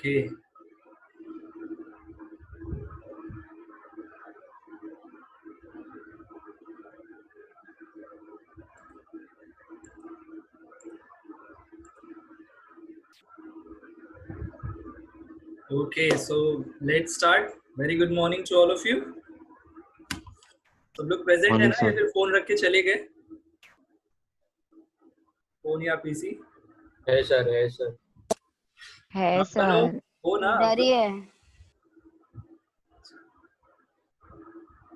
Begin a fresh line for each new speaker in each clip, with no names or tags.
Okay okay so let's start. Very good morning to all of you. सब लोग present है
morning
ना या
सर।
फिर फोन रख के चले गए? फोन या पीसी?
है सर, है सर।
है
हेलो,
सर,
हो ना आप
इधर ही
लोग?
है।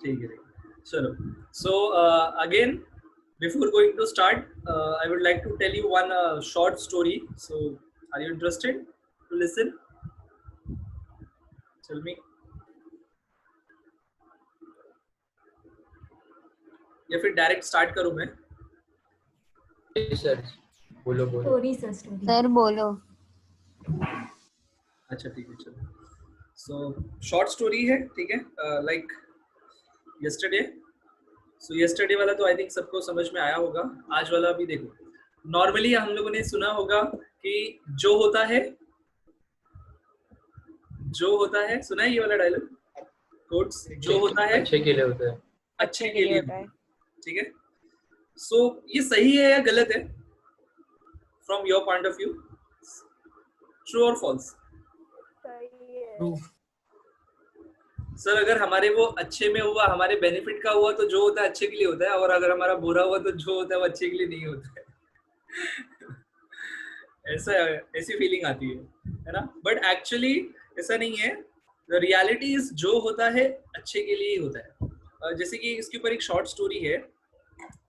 ठीक है, चलो। So again before going to start, I would like to tell you one short story. So are you interested to listen? Tell me. या फिर डायरेक्ट स्टार्ट करूं मैं?
सर बोलो बोलो।
सर बोलो।
अच्छा ठीक है, चलो। सो शॉर्ट स्टोरी है, ठीक है, लाइक यस्टरडे। सो यस्टरडे वाला तो आई थिंक सबको समझ में आया होगा। आज वाला भी देखो। नॉर्मली हम लोगों ने सुना होगा कि जो होता है, सुना है ये वाला डायलॉग, कोट्स, जो होता है
अच्छे के लिए होता है।
अच्छे के लिए होता है, ठीक है। सो ये सही है या गलत है from your point of view? True और फॉल्स?
ट्रू।
सर अगर हमारे वो अच्छे में हुआ, हमारे बेनिफिट का हुआ, तो जो होता है अच्छे के लिए होता है, और अगर हमारा बुरा हुआ तो जो होता है वो अच्छे के लिए नहीं होता है। ऐसा, ऐसी फीलिंग आती है ना? बट एक्चुअली ऐसा नहीं है। द रियलिटी इज जो होता है अच्छे के लिए ही होता है। जैसे कि इसके ऊपर एक शॉर्ट स्टोरी है।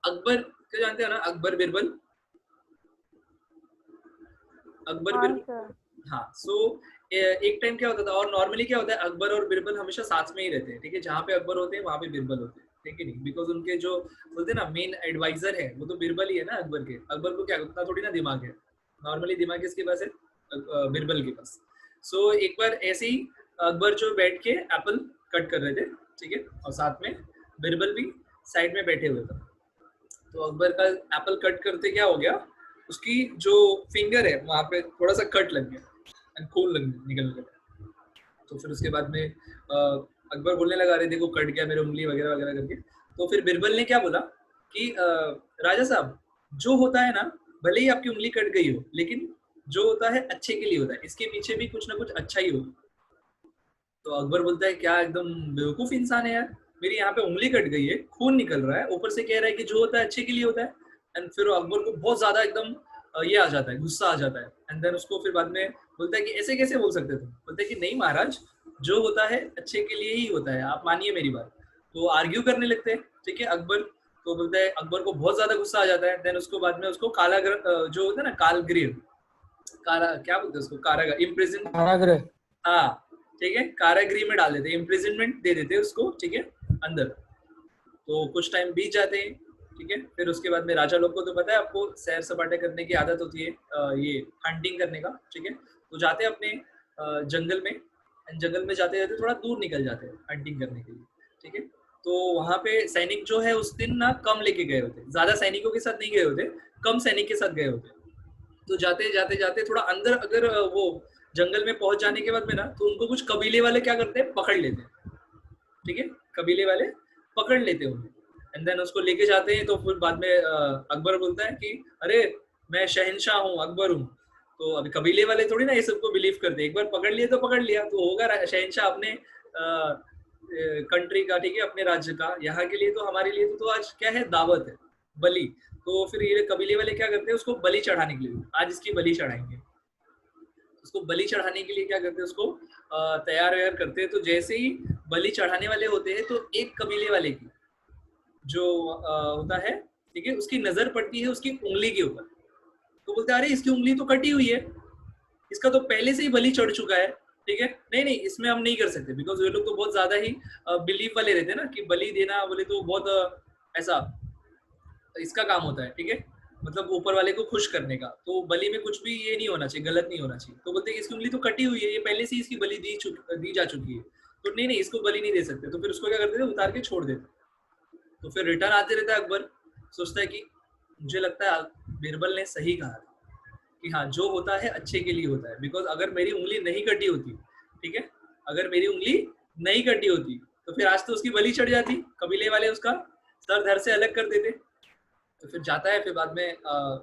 अकबर क्या जानते हो ना, अकबर बिरबल? अकबर बिरबल, हाँ। सो एक टाइम क्या होता था, और नॉर्मली क्या होता है, अकबर और बिरबल हमेशा साथ में ही रहते हैं, ठीक है। जहाँ पे अकबर होते हैं वहां पे बिरबल होते हैं, ठीक है नहीं? बिकॉज उनके जो बोलते हैं ना मेन एडवाइजर है वो तो बिरबल ही है ना अकबर के। अकबर को क्या उतना थोड़ी ना दिमाग है, नॉर्मली दिमाग किसके पास है? बिरबल के पास। सो एक बार ऐसे ही अकबर जो बैठ के एप्पल कट कर रहे थे, ठीक है, और साथ में बिरबल भी साइड में बैठे हुए थे। तो अकबर का एप्पल कट करते क्या हो गया, उसकी जो फिंगर है वहां पे थोड़ा सा कट लग गया एंड खून निकल गया। तो फिर उसके बाद में अकबर बोलने लगा, अरे देखो कट गया मेरी उंगली वगैरह वगैरह करके। तो फिर बिरबल ने क्या बोला कि राजा साहब, जो होता है ना, भले ही आपकी उंगली कट गई हो, लेकिन जो होता है अच्छे के लिए होता है, इसके पीछे भी कुछ ना कुछ अच्छा ही होगा। तो अकबर बोलता है, क्या एकदम बेवकूफ इंसान है यार, मेरी यहाँ पे उंगली कट गई है, खून निकल रहा है, ऊपर से कह रहा है कि जो होता है अच्छे के लिए होता है। एंड फिर अकबर को बहुत ज्यादा एकदम ये आ जाता है, गुस्सा आ जाता है। एंड देन उसको फिर बाद में बोलता है कि ऐसे कैसे बोल सकते थे? बोलते हैं कि नहीं महाराज, जो होता है अच्छे के लिए ही होता है, आप मानिए मेरी बात। तो आर्ग्यू करने लगते हैं, ठीक है, अकबर। तो बोलता है, अकबर को बहुत ज्यादा गुस्सा आ जाता है। देन उसको बाद में उसको जो होता है ना कालगृह, कारा क्या बोलते हैं उसको, कारागार, इम्प्रिजन,
कारागृह।
हाँ ठीक है, कारागृह में डाल देते, इम्प्रिजनमेंट दे देते उसको, ठीक है, अंदर। तो कुछ टाइम बीत जाते हैं, ठीक है। फिर उसके बाद में राजा लोग को तो पता है आपको, सैर सपाटे करने की आदत होती है, ये हंटिंग करने का, ठीक है। तो जाते हैं अपने जंगल में, जंगल में जाते जाते थोड़ा दूर निकल जाते हैं हंटिंग करने के लिए, ठीक है। तो वहां पे सैनिक जो है उस दिन ना कम लेके गए होते, ज्यादा सैनिकों के साथ नहीं गए होते, कम सैनिक के साथ गए होते। तो जाते जाते जाते थोड़ा अंदर अगर वो जंगल में पहुंच जाने के बाद में ना, तो उनको कुछ कबीले वाले क्या करते हैं, पकड़ लेते हैं, ठीक है, कबीले वाले पकड़ लेते हैं उन्हें। एंड देन उसको लेके जाते हैं। तो फिर बाद में अकबर बोलता है कि अरे मैं शहनशाह हूँ, अकबर हूँ। तो अभी कबीले वाले थोड़ी ना ये सबको बिलीव करते, एक बार पकड़ लिए तो पकड़ लिया, तो होगा शहनशाह अपने कंट्री का, ठीक है, अपने राज्य का। यहाँ के लिए तो, हमारे लिए तो आज क्या है, दावत है, बलि। तो फिर ये कबीले वाले क्या करते हैं, उसको बलि चढ़ाने के लिए, आज इसकी बलि चढ़ाएंगे। उसको बलि चढ़ाने के लिए क्या करते हैं, उसको तैयार वैयार करते हैं। तो जैसे ही बलि चढ़ाने वाले होते हैं, तो एक कबीले वाले की जो होता है, ठीक है, उसकी नजर पड़ती है उसकी उंगली के ऊपर। तो बोलते हैं, अरे इसकी उंगली तो कटी हुई है, इसका तो पहले से ही बलि चढ़ चुका है, ठीक है, नहीं नहीं इसमें हम नहीं कर सकते। बिकॉज ये लोग तो बहुत ज्यादा ही बिलीव वाले रहते हैं ना, कि बलि देना बोले तो बहुत ऐसा इसका काम होता है, ठीक है, मतलब ऊपर वाले को खुश करने का। तो बलि में कुछ भी ये नहीं होना चाहिए, गलत नहीं होना चाहिए। तो बोलते हैं इसकी उंगली तो कटी हुई है, ये पहले से ही इसकी बलि दी जा चुकी है, तो नहीं नहीं इसको बलि नहीं दे सकते। तो फिर उसको क्या करते थे, उतार के छोड़ देते। तो फिर रिटर्न आते रहता है अकबर, सोचता है कि मुझे लगता है बिरबल ने सही कहा था कि हाँ जो होता है अच्छे के लिए होता है, बिकॉज अगर मेरी उंगली नहीं कटी होती, ठीक है, अगर मेरी उंगली नहीं कटी होती तो फिर आज तो उसकी बलि चढ़ जाती, कबीले वाले उसका सर धड़ से अलग कर देते। तो फिर जाता है, फिर बाद में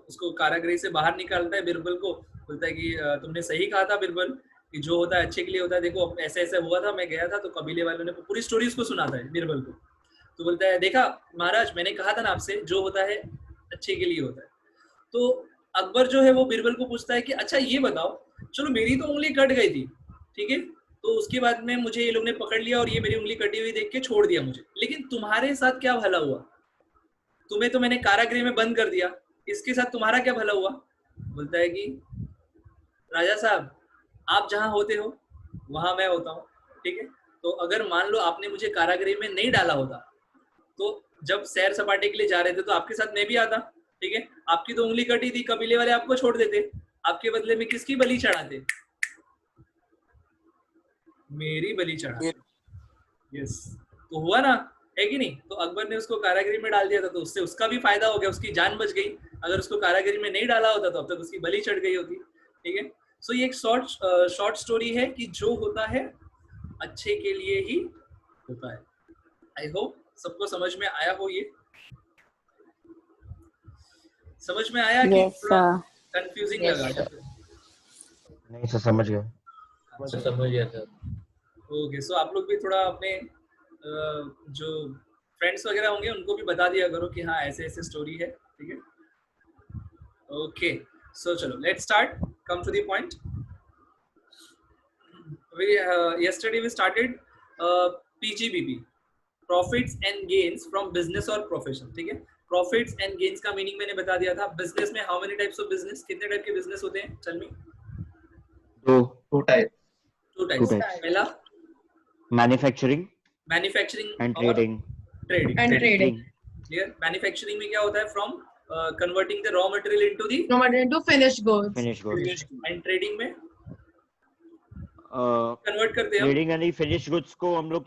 उसको कारागृह से बाहर निकालता है बिरबल को, बोलता है कि तुमने सही कहा था बिरबल कि जो होता है अच्छे के लिए होता है, देखो ऐसे ऐसे हुआ था, मैं गया था तो कबीले वालों ने पूरी स्टोरी उसको सुनाता है बिरबल को। तो बोलता है देखा महाराज, मैंने कहा था ना आपसे, जो होता है अच्छे के लिए होता है। तो अकबर जो है वो बिरबल को पूछता है कि अच्छा ये बताओ, चलो मेरी तो उंगली कट गई थी, ठीक है, तो उसके बाद में मुझे ये लोग ने पकड़ लिया और ये मेरी उंगली कटी हुई देख के छोड़ दिया मुझे, लेकिन तुम्हारे साथ क्या भला हुआ? तुम्हें तो मैंने कारागृह में बंद कर दिया, इसके साथ तुम्हारा क्या भला हुआ? बोलता है कि राजा साहब, आप जहां होते हो वहां मैं होता हूँ, ठीक है, तो अगर मान लो आपने मुझे कारागृह में नहीं डाला होता, तो जब सैर सपाटे के लिए जा रहे थे तो आपके साथ मैं भी आता, ठीक है, आपकी तो उंगली कटी थी, कबीले वाले आपको छोड़ देते, आपके बदले में किसकी बलि चढ़ाते? मेरी बलि चढ़ाते। यस, तो हुआ ना, है कि नहीं? तो अकबर ने उसको कारागृह में डाल दिया था, तो उससे उसका भी फायदा हो गया, उसकी जान बच गई। अगर उसको कारागृह में नहीं डाला होता तो अब तक उसकी बलि चढ़ गई होती, ठीक है। सो ये एक शॉर्ट स्टोरी है कि जो होता है अच्छे के लिए ही होता है। आई होप सबको समझ में आया हो, ये समझ में आया कि
Yes,
थोड़ा
sir.
कंफ्यूजिंग
Yes,
लगा?
sir.
नहीं सर, समझ गया।
अच्छा,
समझ गया सर।
ओके, सो आप लोग भी थोड़ा अपने जो फ्रेंड्स वगैरह होंगे उनको भी बता दिया करो कि हाँ ऐसे ऐसे स्टोरी है, ठीक है। ओके, सो चलो let's start, come to the point. yesterday we started PGBP, profits and gains from business और प्रोफेशन, ठीक है। प्रॉफिट्स एंड गेन्स का मीनिंग मैंने बता दिया था। बिजनेस में how many types of business, कितने टाइप के बिजनेस होते हैं? चल मी,
टू टाइप।
Two types. पहला
मैन्युफैक्चरिंग
मैन्युफैक्चरिंग
एंड
और
ट्रेडिंग
ट्रेडिंग। क्लियर? मैन्युफैक्चरिंग में क्या होता है? From converting the raw material into the
finished goods.
Finish goods.
And trading में कन्वर्ट करते हैं हम
ट्रेडिंग यानी फिनिश गुड्स को हम लोग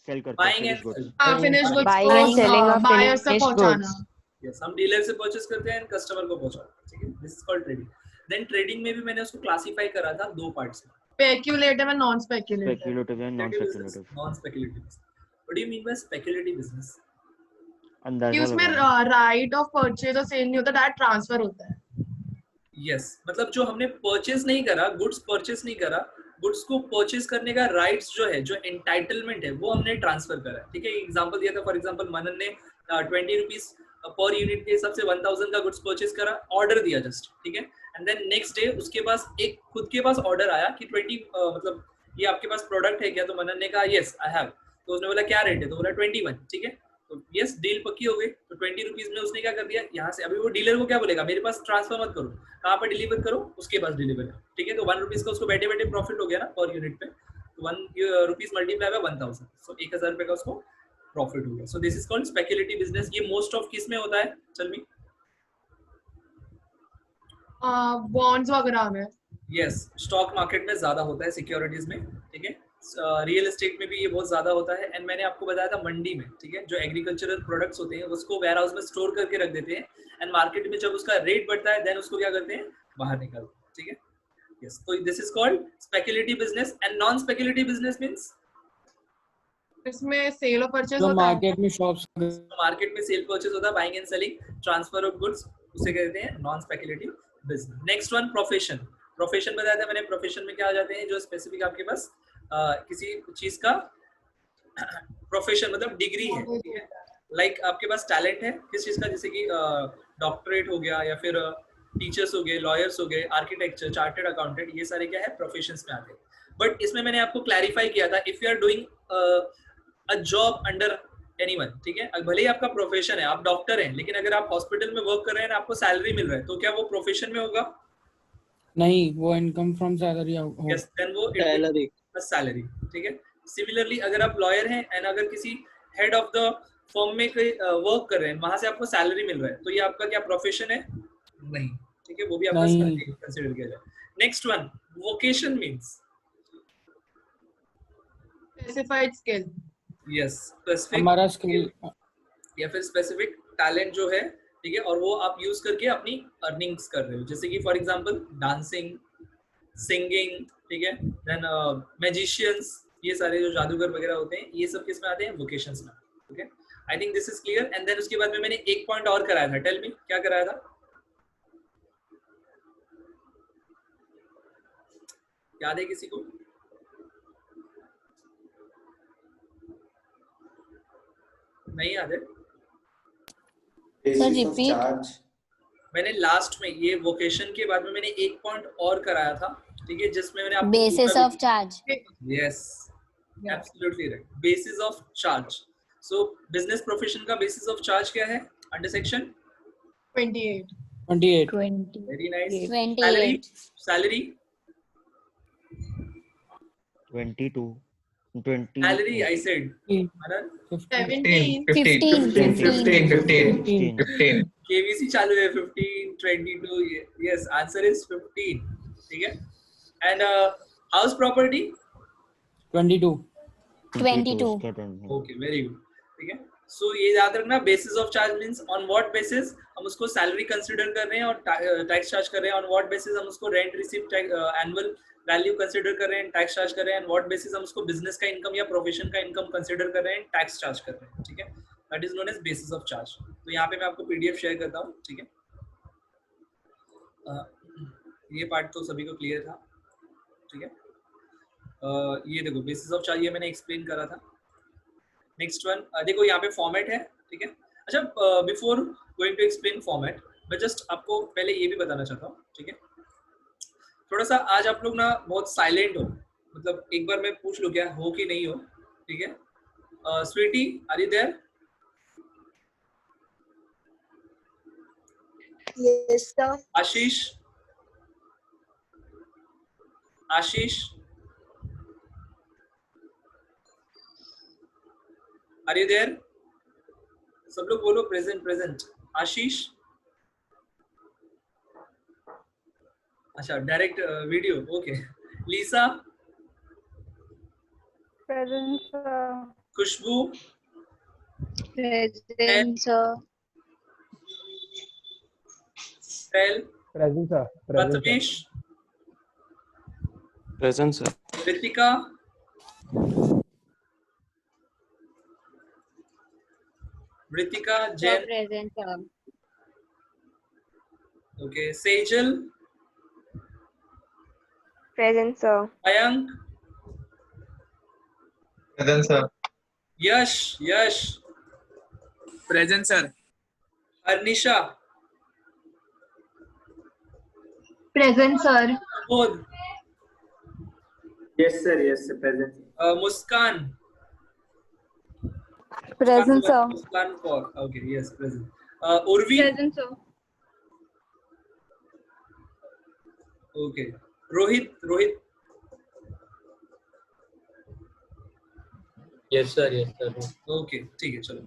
सेल करते हैं।
Buying and
finish goods
Finished goods
Buying
को
and selling of
buyers तक
finished
पहुंचाना.
goods.
यस, हम डीलर से परचेस करते हैं एंड कस्टमर को पहुंचाते हैं, ठीक है। This is called trading. Then trading में भी मैंने उसको क्लासिफाई करा था दो पार्ट्स में,
Speculative and non-speculative.
Speculative and non speculative.
Non speculative. What do you mean by speculative business?
कि
अंदाजा
उसमें
लगाना।
right of purchase और sale नहीं होता, डायरेक्ट ट्रांसफर होता है.
यस, मतलब जो हमने परचेस नहीं करा, गुड्स परचेस नहीं करा, गुड्स को परचेस करने का राइट्स जो है, जो एंटाइटलमेंट है, वो हमने ट्रांसफर करा, ठीक है। एग्जांपल दिया था, फॉर एग्जांपल मनन ने 20 रुपीज पर यूनिट के हिसाब से 1000 का गुड्स परचेस करा, ऑर्डर दिया जस्ट, ठीक है। एंड देन नेक्स्ट डे उसके पास एक खुद के पास ऑर्डर आया कि 20 मतलब ये आपके पास प्रोडक्ट है क्या? तो मनन ने कहा यस आई हैव। तो उसने बोला क्या रेट है? तो बोला 21, ठीक है। तो यस, डील पक्की हो गई। तो 20 रुपीज में उसने क्या कर दिया, यहाँ से अभी वो डीलर को क्या बोलेगा, मेरे पास ट्रांसफर मत करो, कहाँ पर डिलीवर करो, उसके पास डिलीवर करो, ठीक है। तो 1 रुपीज का उसको बैठे बैठे प्रॉफिट हो गया ना पर यूनिट पे। तो 1 रुपीज मल्टीप्लाई बाय 1000, सो 1000 रुपए का उसको प्रॉफिट हो गया। सो this is called speculative business. ये मोस्ट ऑफ किस में होता है? चल मी,
Bonds वगैरह में.
यस, स्टॉक मार्केट में ज्यादा होता है, सिक्योरिटीज में, ठीक है। रियल एस्टेट में भी ये बहुत ज्यादा होता है। एंड मैंने आपको बताया था मंडी में, ठीक है, जो एग्रीकल्चरल प्रोडक्ट्स होते हैं उसको वेयर हाउस में स्टोर करके रख देते हैं एंड मार्केट में जब उसका रेट बढ़ता है देन उसको क्या करते हैं, बाहर निकालते हैं, ठीक है। यस, तो this is called speculative business. And non speculative business means
इसमें सेल और परचेज
जो
होता है.
मार्केट में शॉप्स
मार्केट में सेल परचेज होता है, buying and selling, transfer of goods, उसे कहते हैं non speculative business. Next one, profession. Profession बताया था मैंने। प्रोफेशन में क्या आ जाते हैं, जो स्पेसिफिक आपके पास किसी चीज का प्रोफेशन मतलब डिग्री है, ठीक है। लाइक आपके पास टैलेंट है किस चीज का, जैसे कि डॉक्टरेट हो गया, या फिर टीचर्स हो गए, लॉयर्स हो गए, आर्किटेक्चर, चार्टर्ड अकाउंटेंट, ये सारे क्या है, प्रोफेशंस में आते हैं। बट इसमें मैंने आपको क्लैरिफाई किया था, if you are doing a job under anyone, ठीक है, भले ही आपका प्रोफेशन है, आप डॉक्टर हैं, लेकिन अगर आप हॉस्पिटल में वर्क कर रहे हैं, आपको सैलरी मिल रहा है, तो क्या वो प्रोफेशन में होगा?
नहीं, वो income from salary
yes, then वो सैलरी, ठीक है। सिमिलरली अगर आप लॉयर हैं एंड अगर किसी हेड ऑफ द फर्म में कोई वर्क कर रहे हैं, वहां से आपको सैलरी मिल रहा है, तो ये आपका क्या प्रोफेशन है? नहीं, ठीक है, वो भी आपका
नहीं।
कंसीडर किया जाए। Next one, vocation means
Specified skill.
Yes, specific
हमारा स्किल
या फिर स्पेसिफिक टैलेंट जो है ठीक है, और वो आप यूज करके अपनी अर्निंग्स कर रहे हो, जैसे कि फॉर एग्जांपल डांसिंग, सिंगिंग, ठीक है, देन मैजिशियंस, ये सारे जो जादूगर वगैरह होते हैं, ये सब किस में आते हैं? वोकेशंस में। Okay, I think this is clear. And then उसके बाद में मैंने एक पॉइंट और कराया था, टेल मी क्या कराया था? याद है किसी को? नहीं याद है?
Sir repeat.
मैंने लास्ट में ये वोकेशन के बाद में मैंने एक पॉइंट और कराया था, ठीक है, जिसमें मैंने आपको
basis of charge.
Yes, absolutely right, basis of charge. So business profession का बेसिस ऑफ चार्ज क्या है under section
28.
28.
20.
Very nice.
28.
Salary
22. 20.
Salary I said
17.
15.
KVC चालू है 15 22, यस आंसर इज 15, ठीक है। And house property
22.
22.
Okay, very good, ठीक है। सो ये याद रखना, basis of charge means on what basis हम उसको सैलरी कंसीडर कर रहे हैं और टैक्स चार्ज कर रहे हैं, ऑन व्हाट बेसिस हम उसको rent received annual value consider कर रहे हैं, टैक्स चार्ज कर रहे हैं, एंड व्हाट बेसिस हम उसको बिजनेस का इनकम या प्रोफेशन का इनकम कंसीडर कर रहे हैं, टैक्स चार्ज कर रहे हैं, ठीक है। That is known as basis of charge. तो यहाँ पे मैं आपको पीडीएफ शेयर करता हूँ, ठीक है। ये पार्ट तो सभी को क्लियर था, ठीक है। ये देखो बेसिस ऑफ चार्ज ये मैंने एक्सप्लेन करा था। नेक्स्ट वन देखो, यहाँ पे फॉर्मेट है, ठीक है। अच्छा, before going to explain format, मैं जस्ट आपको पहले ये भी बताना चाहता हूँ, ठीक है। थोड़ा सा आज आप लोग ना बहुत साइलेंट हो, मतलब एक बार मैं पूछ लूँ क्या हो कि नहीं हो, ठीक है। Sweety, are you there?
Yes, sir.
Ashish, Ashish, are you there? सब लोग बोलो प्रेजेंट प्रेजेंट। आशीष, अच्छा direct video, okay. Lisa,
Present, sir.
Khushboo,
Present, sir.
सेल,
Present, sir.
Prathamesh,
Present, sir.
Ritika, Ritika,
Sir,
Jain,
present, sir.
Okay, Sejal,
Present, sir.
Mayank,
Present, sir.
Yash, Yash,
Present, sir.
Arnisha,
Present, sir.
Bodh,
Yes, sir. Yes, sir. Present.
Muskan,
Present, sir.
Muskan Kaur, okay, yes present. Urvi,
Present, sir.
Okay. Rohit, Rohit,
Yes, sir. Yes, sir.
Okay, ठीक है, चलो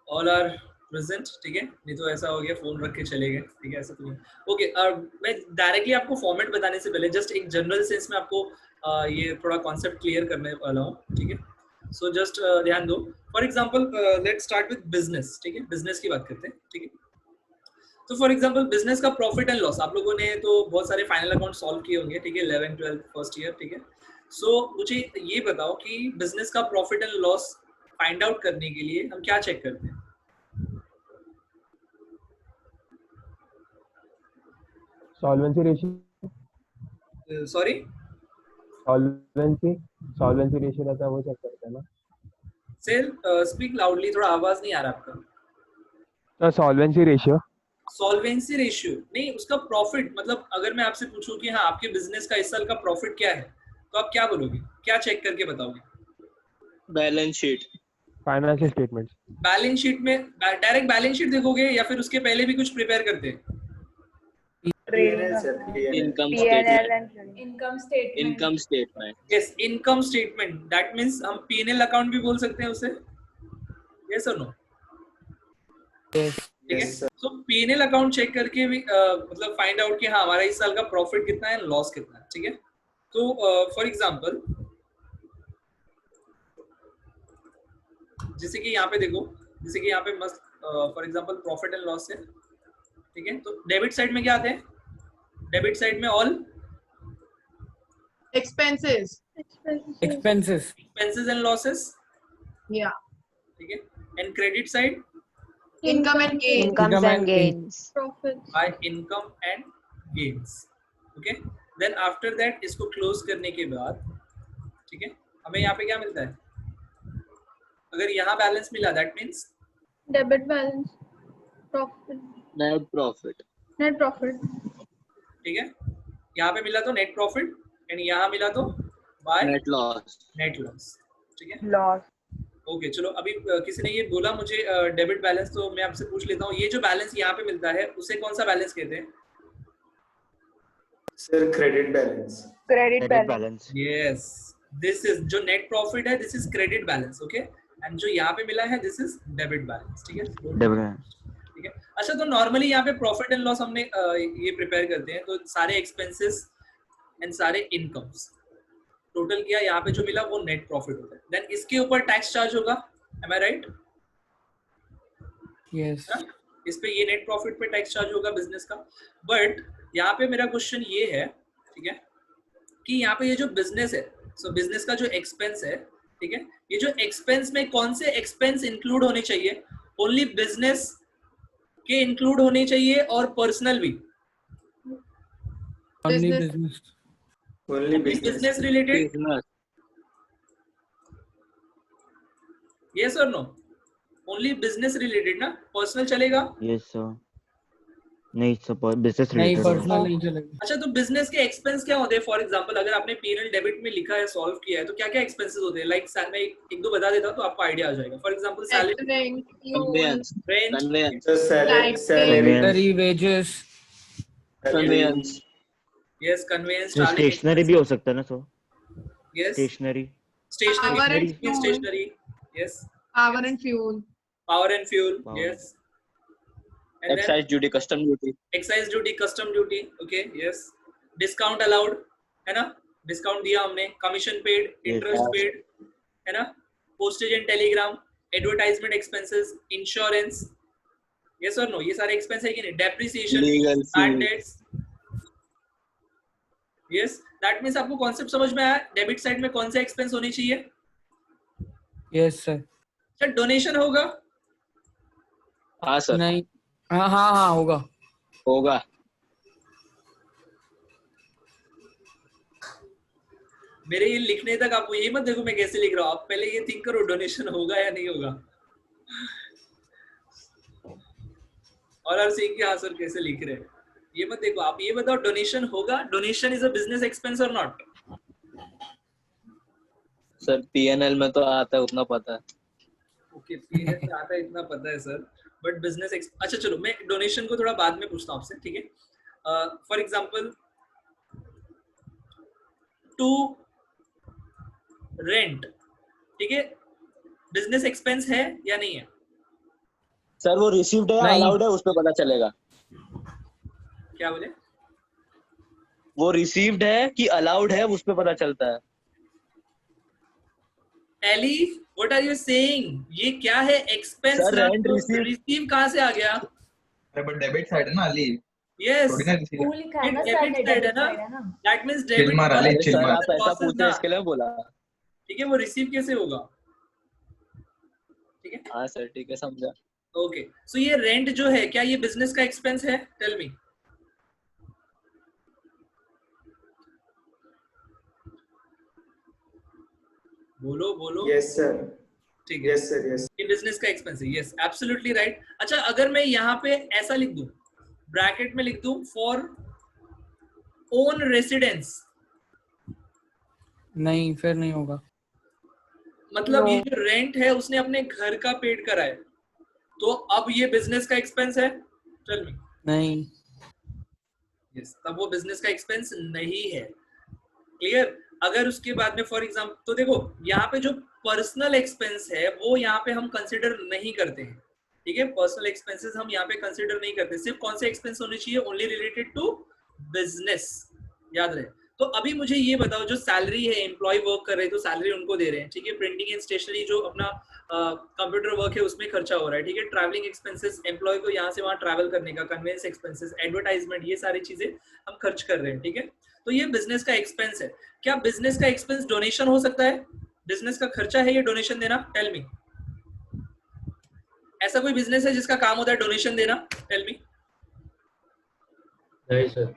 all are present, ठीक है। नहीं तो ऐसा हो गया फोन रख के चले गए, ठीक है, ऐसा तो नहीं। ओके, मैं डायरेक्टली आपको फॉर्मेट बताने से पहले जस्ट एक जनरल सेंस में आपको ये थोड़ा कॉन्सेप्ट क्लियर करने वाला हूँ, ठीक है। सो जस्ट ध्यान दो। For example let's start with business, ठीक है, बिजनेस की बात करते हैं, ठीक है। तो फॉर एग्जांपल बिजनेस का प्रॉफिट एंड लॉस, आप लोगों ने तो बहुत सारे फाइनल अकाउंट सॉल्व किए होंगे, ठीक है, 11 12 फर्स्ट ईयर, ठीक है। सो मुझे ये बताओ कि बिजनेस का profit and loss find out करने के लिए हम क्या चेक करते हैं?
Solvency ratio.
Sorry,
Solvency ratio रहता है, वो चेक करते हैं ना।
सेल स्पीक लाउडली, थोड़ा आवाज नहीं आ रहा आपका।
तो solvency ratio.
सॉल्वेंसी रेशियो नहीं, उसका प्रॉफिट, मतलब अगर मैं आपसे पूछूं कि हाँ आपके बिजनेस का इस साल का प्रॉफिट क्या है, तो आप क्या बोलोगे, क्या चेक करके बताओगे?
Balance sheet.
Financial statements.
Balance sheet में डायरेक्ट बैलेंस शीट देखोगे या फिर उसके पहले भी कुछ प्रिपेयर करते हैं?
Income
PNL
statement.
and income statement.
Income statement.
Yes, income statement, that means हम पीएनएल अकाउंट भी बोल सकते हैं उसे, यस और नो? ठीक है, सो पीएनएल अकाउंट चेक करके भी मतलब फाइंड आउट कि हाँ हमारा इस साल का प्रॉफिट कितना है, लॉस कितना है, ठीक है। तो फॉर एग्जांपल जैसे कि यहाँ पे देखो, जैसे कि यहाँ पे मस्त for example profit and loss है, ठीक है। तो डेबिट साइड में क्या आते हैं? डेबिट साइड में all
Expenses.
Expenses.
Expenses and losses,
Yeah.
ठीक है। And credit side
Income and gain.
Incomes and gains.
Profits.
By income and gains, okay. Then after that इसको क्लोज करने के बाद, ठीक है, हमें यहाँ पे क्या मिलता है? अगर यहाँ बैलेंस मिला that means
Debit balance. Profit.
Net profit.
Net profit.
ठीक है, यहाँ पे मिला तो नेट प्रॉफिट एंड यहाँ मिला तो by
Net loss.
Net loss, ठीक है।
Loss.
ओके चलो, अभी किसी ने ये बोला मुझे डेबिट बैलेंस, तो मैं आपसे पूछ लेता हूँ, ये जो बैलेंस यहाँ पे मिलता है उसे कौन सा बैलेंस कहते हैं?
Sir credit balance.
Credit
Credit
balance.
balance.
Yes, this is जो नेट प्रॉफिट है, this is credit balance, okay. And जो यहाँ पे मिला है दिस इज डेबिट बैलेंस, ठीक है।
Debit balance.
ठीक है। अच्छा, तो नॉर्मली यहाँ पे प्रॉफिट एंड लॉस हमने ये प्रिपेयर करते हैं, तो सारे एक्सपेंसेस एंड सारे इनकम्स टोटल किया, यहाँ पे जो मिला वो नेट प्रॉफिट होता है। देन इसके ऊपर टैक्स चार्ज होगा, एम आई राइट?
Yes.
इस पे ये नेट प्रॉफिट पे टैक्स चार्ज होगा बिजनेस का। बट यहाँ पे मेरा क्वेश्चन ये है, ठीक है, कि यहाँ पे ये जो बिजनेस है, सो बिजनेस का जो एक्सपेंस है, ठीक है, ये जो एक्सपेंस में कौन से एक्सपेंस इंक्लूड होने चाहिए? ओनली बिजनेस के इंक्लूड होने चाहिए और पर्सनल भी?
Only
Business.
business.
Only
business related,
Business.
Yes और नो? ओनली बिजनेस रिलेटेड ना, पर्सनल चलेगा?
Yes sir. नहीं सर, business
नहीं,
related होगा।
personal नहीं चलेगा.
अच्छा, तो बिजनेस के एक्सपेंस क्या होते हैं? फॉर एग्जांपल अगर आपने P&L डेबिट में लिखा है, सॉल्व किया है, तो क्या क्या एक्सपेंसेस होते हैं? लाइक मैं एक दो बता देता हूँ तो आपको आइडिया आ जाएगा। For example salary,
Rent, fuel,
Conveyance.
Rent,
Conveyance.
Sir salary
Light
salary
Salary, wages.
Conveyance.
Yes, conveyance,
तो स्टेशनरी भी हो सकता है ना sir?
Yes,
stationery.
Stationery,
Power and fuel.
Stationery, yes,
Power and fuel.
Power and fuel,
Power.
Yes, and then
Excise duty. Custom duty.
Excise duty, custom duty, okay, yes, discount allowed है ना, discount दिया हमने, commission paid, interest
Yes.
Paid है ना, postage and telegram, advertisement expenses, insurance, yes और no? ये सारे expense है कि नहीं? Depreciation,
Legal
bad
fees.
Debts, yes. That means आपको कॉन्सेप्ट समझ में आया? डेबिट साइड में कौन से एक्सपेंस होने चाहिए?
Yes sir.
सर डोनेशन होगा?
हाँ सर.
नहीं. हाँ होगा.
होगा.
मेरे ये लिखने तक आपको ये मत देखो मैं कैसे लिख रहा हूँ, आप पहले ये थिंक करो डोनेशन होगा या नहीं होगा। और हर सीख के हाँ सर कैसे लिख रहे हैं, ये मत देखो, आप ये बताओ डोनेशन होगा? Donation is a business expense और नॉट?
सर P&L में तो आता है, उतना पता है.
ओके, पीएनएल में आता है इतना पता है सर, बट बिजनेस अच्छा चलो मैं डोनेशन को थोड़ा बाद में पूछता हूँ आपसे, ठीक है। फॉर एग्जांपल टू रेंट, ठीक है, बिजनेस एक्सपेंस है या नहीं है?
सर वो रिसीव्ड है या
नहीं.
अलाउड है, उस पे पता चलेगा.
क्या बोले?
वो रिसीव्ड है कि अलाउड है, उस पे पता चलता है.
एली, व्हाट आर यू सेइंग? ये क्या है? Expense
Sir, rent received.
Receive कहाँ से आ गया?
अरे बट डेबिट साइड है ना अली,
यस,
थोड़ी ना रिसीव।
वो लिखा है ना
ये debit
side
side है ना?
है ना?
दैट मींस
चिल
डेबिट
मार अली,
अरे
चिल
सर
मार।
आप ऐसा पूछे इसके लिए बोला.
ठीक है, वो रिसीव कैसे होगा? ठीक है,
हाँ सर ठीक है, समझा.
ओके। सो ये रेंट जो है, क्या ये बिजनेस का एक्सपेंस है? Tell me. बोलो बोलो।
यस सर,
ठीक है,
यस सर, यस।
ये बिजनेस का एक्सपेंस है, यस एब्सोल्युटली राइट। अच्छा, अगर मैं यहाँ पे ऐसा लिख दूं, ब्रैकेट में लिख दूं फॉर ओन रेसिडेंस,
नहीं, फिर नहीं होगा.
मतलब
No.
ये जो रेंट है उसने अपने घर का पेड करा है, तो अब ये बिजनेस का एक्सपेंस है? Tell me.
नहीं.
यस, तब वो बिजनेस का एक्सपेंस नहीं है। क्लियर? अगर उसके बाद में फॉर एग्जांपल, तो देखो यहाँ पे जो पर्सनल एक्सपेंस है वो यहाँ पे हम कंसिडर नहीं करते हैं, ठीक है। पर्सनल एक्सपेंसेस हम यहाँ पे कंसिडर नहीं करते। सिर्फ कौन से एक्सपेंस होने चाहिए? ओनली रिलेटेड टू बिजनेस, याद रहे। तो अभी मुझे ये बताओ, जो सैलरी है, एम्प्लॉय वर्क कर रहे हैं तो सैलरी उनको दे रहे हैं, ठीक है। प्रिंटिंग एंड स्टेशनरी जो अपना कंप्यूटर वर्क है उसमें खर्चा हो रहा है, ठीक है। ट्रैवलिंग एक्सपेंसेस, एम्प्लॉय को यहाँ से वहाँ ट्रैवल करने का, कन्वेंस एक्सपेंसेस, एडवर्टाइजमेंट, ये सारी चीजें हम खर्च कर रहे हैं, ठीक है। तो ये बिजनेस का एक्सपेंस है। क्या बिजनेस का एक्सपेंस डोनेशन हो सकता है? बिजनेस का खर्चा है ये डोनेशन देना? टेल मी, ऐसा कोई बिजनेस है जिसका काम होता है डोनेशन देना? Tell me.
नहीं सर।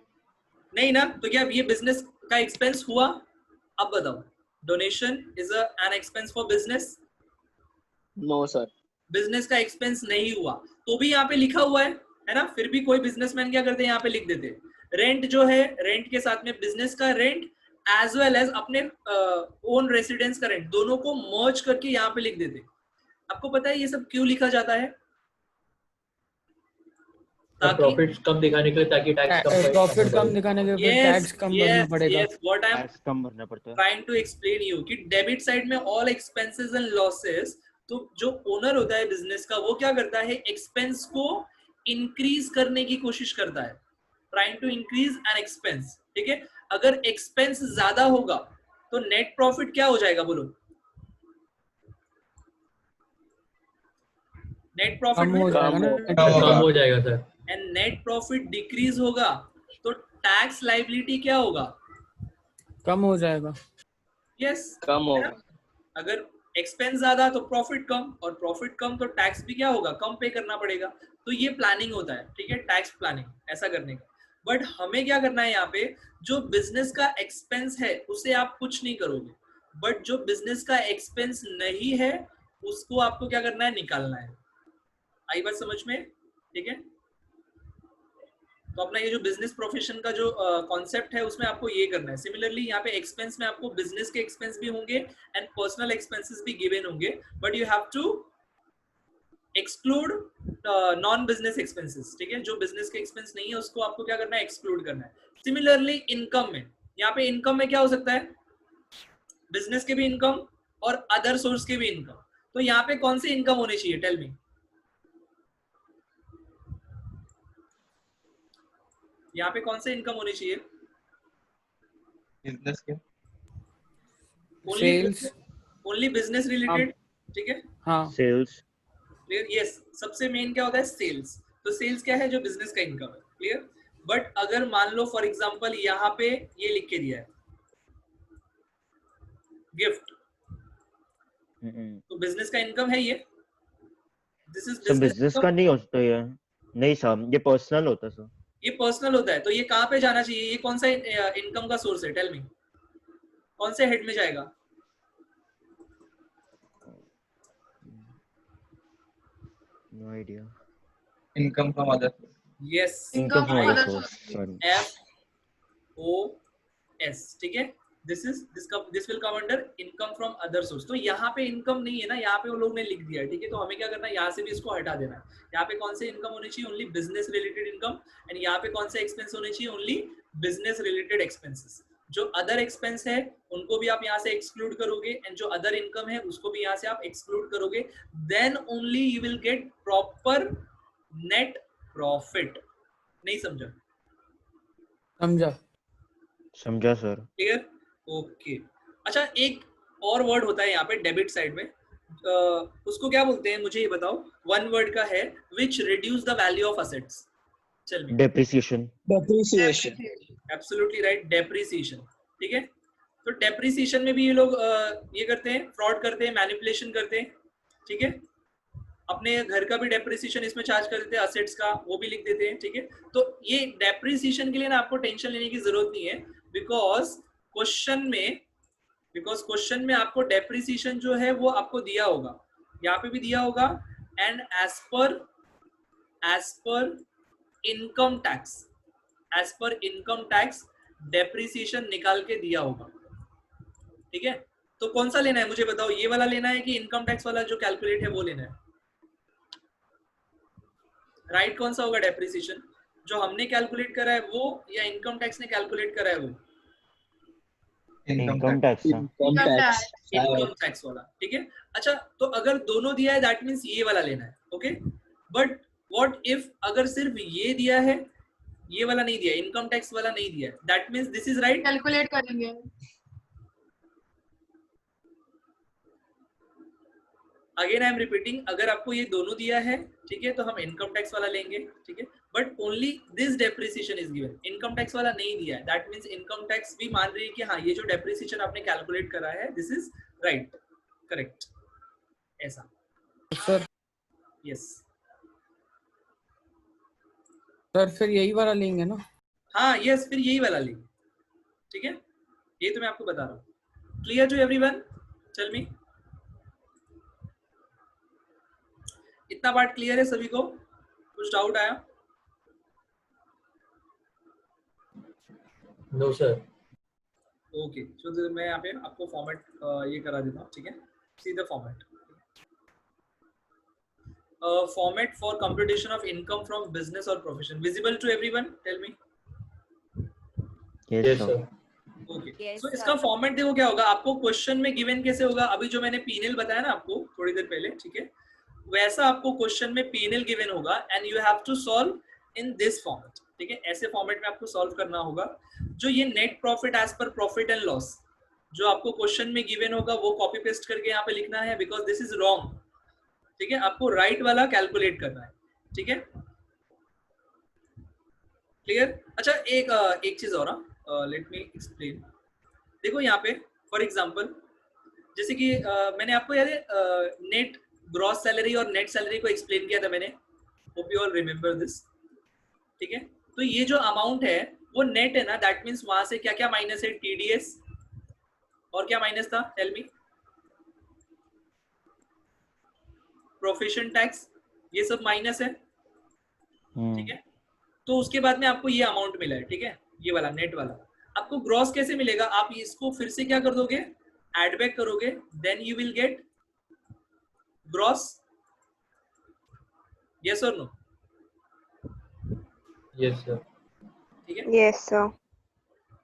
नहीं ना, तो क्या ये बिजनेस का एक्सपेंस हुआ? अब बताओ, donation is an expense for business?
No sir.
Business का एक्सपेंस नहीं हुआ तो भी यहाँ पे लिखा हुआ है ना। फिर भी कोई बिजनेसमैन क्या करते हैं, यहाँ पे लिख देते रेंट जो है, रेंट के साथ में बिजनेस का रेंट एज वेल एज अपने ओन रेसिडेंस का रेंट, दोनों को मर्ज करके यहाँ पे लिख देते। आपको पता है ये सब क्यों लिखा जाता है?
प्रॉफिट कम दिखाने के लिए, ताकि
प्रॉफिट कम दिखाने के लिए टैक्स कम भरना पड़ेगा।
व्हाट आई एम
टैक्स कम भरना पड़ता है।
ट्राइंग टू एक्सप्लेन यू कि डेबिट साइड में ऑल एक्सपेंसेस एंड लॉसेस, तो जो ओनर होता है बिजनेस का वो क्या करता है, एक्सपेंस को इंक्रीज करने की कोशिश करता है, trying to increase an expense, ठीक है। अगर एक्सपेंस ज्यादा होगा तो नेट प्रॉफिट क्या हो जाएगा, बोलो? नेट प्रॉफिट
कम हो जाएगा sir.
And net profit decrease होगा तो टैक्स लायबिलिटी क्या होगा?
कम हो जाएगा।
यस,
कम होगा।
अगर एक्सपेंस ज्यादा तो प्रॉफिट कम, और प्रॉफिट कम तो टैक्स भी क्या होगा, कम पे करना पड़ेगा। तो ये प्लानिंग होता है, ठीक है, टैक्स प्लानिंग ऐसा करने का। बट हमें क्या करना है यहाँ पे, जो बिजनेस का एक्सपेंस है उसे आप कुछ नहीं करोगे, बट जो बिजनेस का एक्सपेंस नहीं है उसको आपको क्या करना है, निकालना है। आई बात समझ में? ठीक है। तो अपना ये जो बिजनेस प्रोफेशन का जो कॉन्सेप्ट है उसमें आपको ये करना है। सिमिलरली यहाँ पे एक्सपेंस में आपको बिजनेस के एक्सपेंस भी होंगे एंड पर्सनल एक्सपेंसेस भी गिवन होंगे, but you have to exclude non business expenses, ठीक है। जो बिजनेस के एक्सपेंस नहीं है उसको आपको क्या करना है, एक्सक्लूड करना है। सिमिलरली इनकम में, यहाँ पे इनकम में क्या हो सकता है, बिजनेस के भी इनकम और अदर सोर्स के भी इनकम। तो यहाँ पे कौन सी इनकम होनी चाहिए, टेल मी? यहाँ पे कौन सा इनकम होनी चाहिए?
बिजनेस के
सेल्स,
ओनली बिजनेस रिलेटेड, ठीक है।
हाँ
सेल्स।
क्लियर? यस, सबसे मेन क्या होता है, सेल्स। तो सेल्स क्या है, जो बिजनेस का इनकम है। क्लियर? बट अगर मान लो फॉर एग्जांपल यहाँ पे ये लिख के दिया है गिफ्ट, तो बिजनेस का इनकम है ये? दिस इज
बिजनेस का नहीं होता है। नहीं सर, ये पर्सनल होता है सर।
ये पर्सनल होता है। तो ये कहाँ पे जाना चाहिए, ये कौन सा इनकम का सोर्स है, टेल मी? कौन से हेड में जाएगा?
No idea.
Income from other.
Yes,
Income from other source.
FOS, ठीक है। This will come under income from other source. तो यहाँ पे इनकम नहीं है ना, यहाँ पे वो लोग ने लिख दिया है, ठीक है। तो हमें क्या करना है, यहाँ से भी इसको हटा देना है। यहाँ पे कौन से इनकम होनी चाहिए, only business related income, and यहाँ पे कौन से एक्सपेंस होने चाहिए, ओनली बिजनेस रिलेटेड एक्सपेंसेस। जो अदर एक्सपेंस है उनको भी आप यहाँ से एक्सक्लूड करोगे, एंड जो अदर इनकम है उसको भी यहाँ से आप एक्सक्लूड करोगे, then only you will get proper net profit. नहीं समझा?
समझा।
समझा सर।
क्लियर? ओके। अच्छा, एक और वर्ड होता है यहाँ पे डेबिट साइड में, उसको क्या बोलते हैं मुझे ये बताओ? वन वर्ड का है, which reduce the value of assets. चल भी,
depreciation.
Depreciation.
Absolutely right, depreciation, ठीक है। तो डेप्रिसिएशन में भी ये लोग ये करते हैं, फ्रॉड करते हैं, मैनिपुलेशन करते हैं, ठीक है। अपने घर का भी डेप्रिसिएशन इसमें चार्ज कर देते हैं, असेट्स का वो भी लिख देते हैं, ठीक है। तो ये डेप्रिसिएशन के लिए ना आपको टेंशन लेने की जरूरत नहीं है, बिकॉज क्वेश्चन में आपको डेप्रिसिएशन जो है वो आपको दिया होगा, यहाँ पे भी दिया होगा, and as per income tax depreciation निकाल के दिया होगा, ठीक है। तो कौन सा लेना है मुझे बताओ, ये वाला लेना है कि इनकम टैक्स वाला जो कैलकुलेट है वो लेना है? राइट कौन सा होगा डेप्रिसिएशन, जो हमने कैलकुलेट करा है वो, या इनकम टैक्स ने कैलकुलेट करा है वो?
Income tax.
इनकम टैक्स वाला, ठीक है। अच्छा, तो अगर दोनों दिया है दैट मींस ये वाला लेना है, ओके। बट व्हाट इफ अगर सिर्फ ये दिया है ये वाला नहीं दिया, इनकम टैक्स वाला नहीं दिया, that means this is right.
Calculate करेंगे।
अगेन आई एम रिपीटिंग, अगर आपको ये दोनों दिया है, ठीक है, तो हम इनकम टैक्स वाला लेंगे, ठीक है, but only this depreciation is given, income tax वाला नहीं दिया है, दैट मीन्स इनकम टैक्स भी मान रही है कि हाँ ये जो डेप्रिसिएशन आपने कैलकुलेट करा है दिस इज राइट, करेक्ट, ऐसा।
सर
यस
सर फिर यही वाला लेंगे ना?
हाँ यस, फिर यही वाला लेंगे, ठीक है, ये तो मैं आपको बता रहा हूँ। Clear to everyone? Tell me, इतना पार्ट क्लियर है सभी को? कुछ डाउट आया?
No sir.
ओके, तो मैं यहाँ पे आपको फॉर्मेट ये करा देता हूँ, ठीक है, see the format. Format for computation of income from business or profession, visible to everyone? Tell me.
Yes, sir.
Okay. So इसका फॉर्मेट देखो क्या होगा, आपको क्वेश्चन में गिवन कैसे होगा, अभी जो मैंने पीएनएल बताया ना आपको थोड़ी देर पहले, ठीक है, वैसा आपको क्वेश्चन में पीएनएल गिवन होगा and you have to solve in this format, ठीक है, ऐसे फॉर्मेट में आपको सॉल्व करना होगा। जो ये net profit as per profit and loss जो आपको क्वेश्चन में गिवन होगा वो कॉपी पेस्ट करके यहाँ पे लिखना है, बिकॉज दिस इज रॉन्ग, ठीक है, आपको राइट वाला कैलकुलेट करना है, ठीक है, क्लियर? अच्छा एक चीज और, लेट मी एक्सप्लेन। देखो यहाँ पे फॉर एग्जांपल जैसे कि मैंने आपको याद है नेट ग्रॉस सैलरी और नेट सैलरी को एक्सप्लेन किया था मैंने, hope you all remember this, ठीक है, तो ये जो अमाउंट है वो नेट है ना, दैट मीन्स वहां से क्या क्या माइनस है, टीडीएस और क्या माइनस था, टेल मी, प्रोफेशन टैक्स, ये सब माइनस है, ठीक है, तो उसके बाद में आपको ये अमाउंट मिला है, ठीक है, ये वाला नेट वाला। आपको ग्रॉस कैसे मिलेगा, आप इसको फिर से क्या कर दोगे, एड बैक करोगे, then you will get gross, yes और नो?
Yes sir.
ठीक है,
Yes, sir.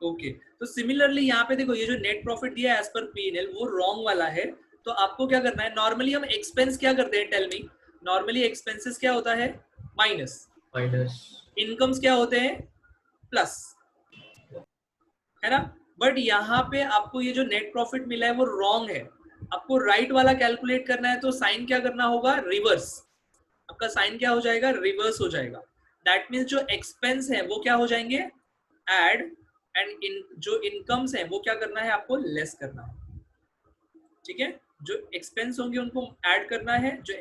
ओके, तो सिमिलरली यहाँ पे देखो ये जो नेट प्रॉफिट दिया है एज पर पीएनएल वो रॉन्ग वाला है, तो आपको क्या करना है, नॉर्मली हम एक्सपेंस क्या करते हैं, टेल मी, नॉर्मली एक्सपेंसेस क्या होता है, माइनस, इनकम्स क्या होते हैं, प्लस, है ना, बट यहाँ पे आपको ये जो नेट प्रॉफिट मिला है वो रॉन्ग है, आपको राइट वाला कैलकुलेट करना है, तो साइन क्या करना होगा, रिवर्स, आपका साइन क्या हो जाएगा, रिवर्स हो जाएगा, दैट मीन्स जो एक्सपेंस है वो क्या हो जाएंगे, ऐड, एंड जो इनकम्स है वो क्या करना है, आपको लेस करना है, ठीक है, जो एक्सपेंस होंगे उनको ऐड करना है, जो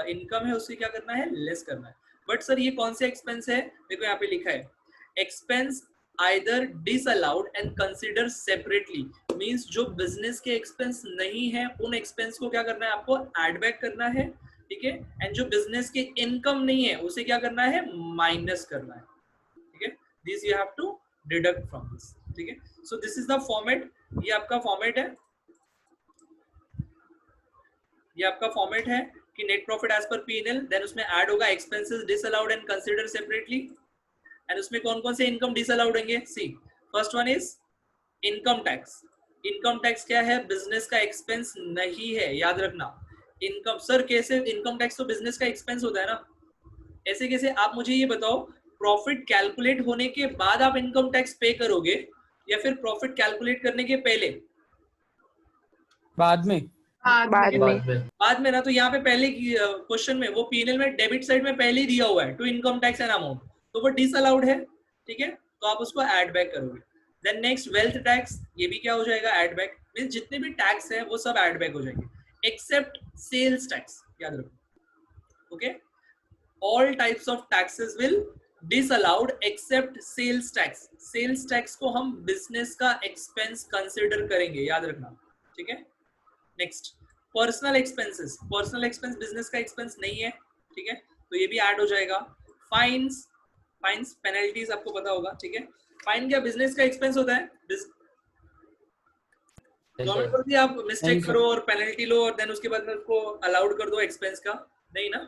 इनकम है उससे क्या करना है, लेस करना है। बट सर ये कौन से एक्सपेंस है, देखो यहाँ पे लिखा है expense either disallowed and consider separately, means जो बिजनेस के एक्सपेंस नहीं है उन एक्सपेंस को क्या करना है, आपको ऐड बैक करना है, ठीक है, एंड जो बिजनेस के इनकम नहीं है उसे क्या करना है, माइनस करना है, ठीक है, this you have to deduct from this, ठीक है, so this is the format, ये आपका फॉर्मेट है, ये आपका फॉर्मेट है कि net profit as per PNL, then उसमें ऐड होगा expenses disallowed and consider separately, and उसमें कौन कौन से इनकम डिसअलाउड होंगे, see first one is income tax, income tax क्या है, बिजनेस का एक्सपेंस नहीं है, याद रखना, इनकम, सर कैसे, इनकम टैक्स तो बिजनेस का एक्सपेंस होता है ना, ऐसे कैसे, आप मुझे ये बताओ, प्रॉफिट कैलकुलेट होने के बाद आप इनकम टैक्स पे करोगे या फिर प्रॉफिट कैलकुलेट करने के पहले,
बाद में,
बाद में ना, तो यहाँ पे पहले क्वेश्चन में वो पीएनएल में डेबिट साइड में पहले ही दिया हुआ है to income tax and amount, तो वो डिसअलाउड है, ठीक है, तो आप उसको ऐड बैक करोगे। देन नेक्स्ट वेल्थ टैक्स, ये भी क्या हो जाएगा, ऐड बैक, मींस जितने भी टैक्स है वो सब ऐड बैक हो जाएंगे एक्सेप्ट सेल्स टैक्स, याद रखो, okay, all types of taxes will disallowed except sales tax, sales tax को हम बिजनेस का एक्सपेंस कंसिडर करेंगे, याद रखना, ठीक है। Next personal expenses, personal expense business का एक्सपेंस नहीं है, ठीक है, तो ये भी ऐड हो जाएगा। फाइन्स, फाइन्स पेनल्टीज आपको पता होगा, ठीक है, फाइन क्या बिजनेस का एक्सपेंस होता है, गवर्नमेंट बोलती है आप मिस्टेक करो और पेनल्टी लो और देन उसके बाद में उसको अलाउड कर दो एक्सपेंस का, नहीं ना,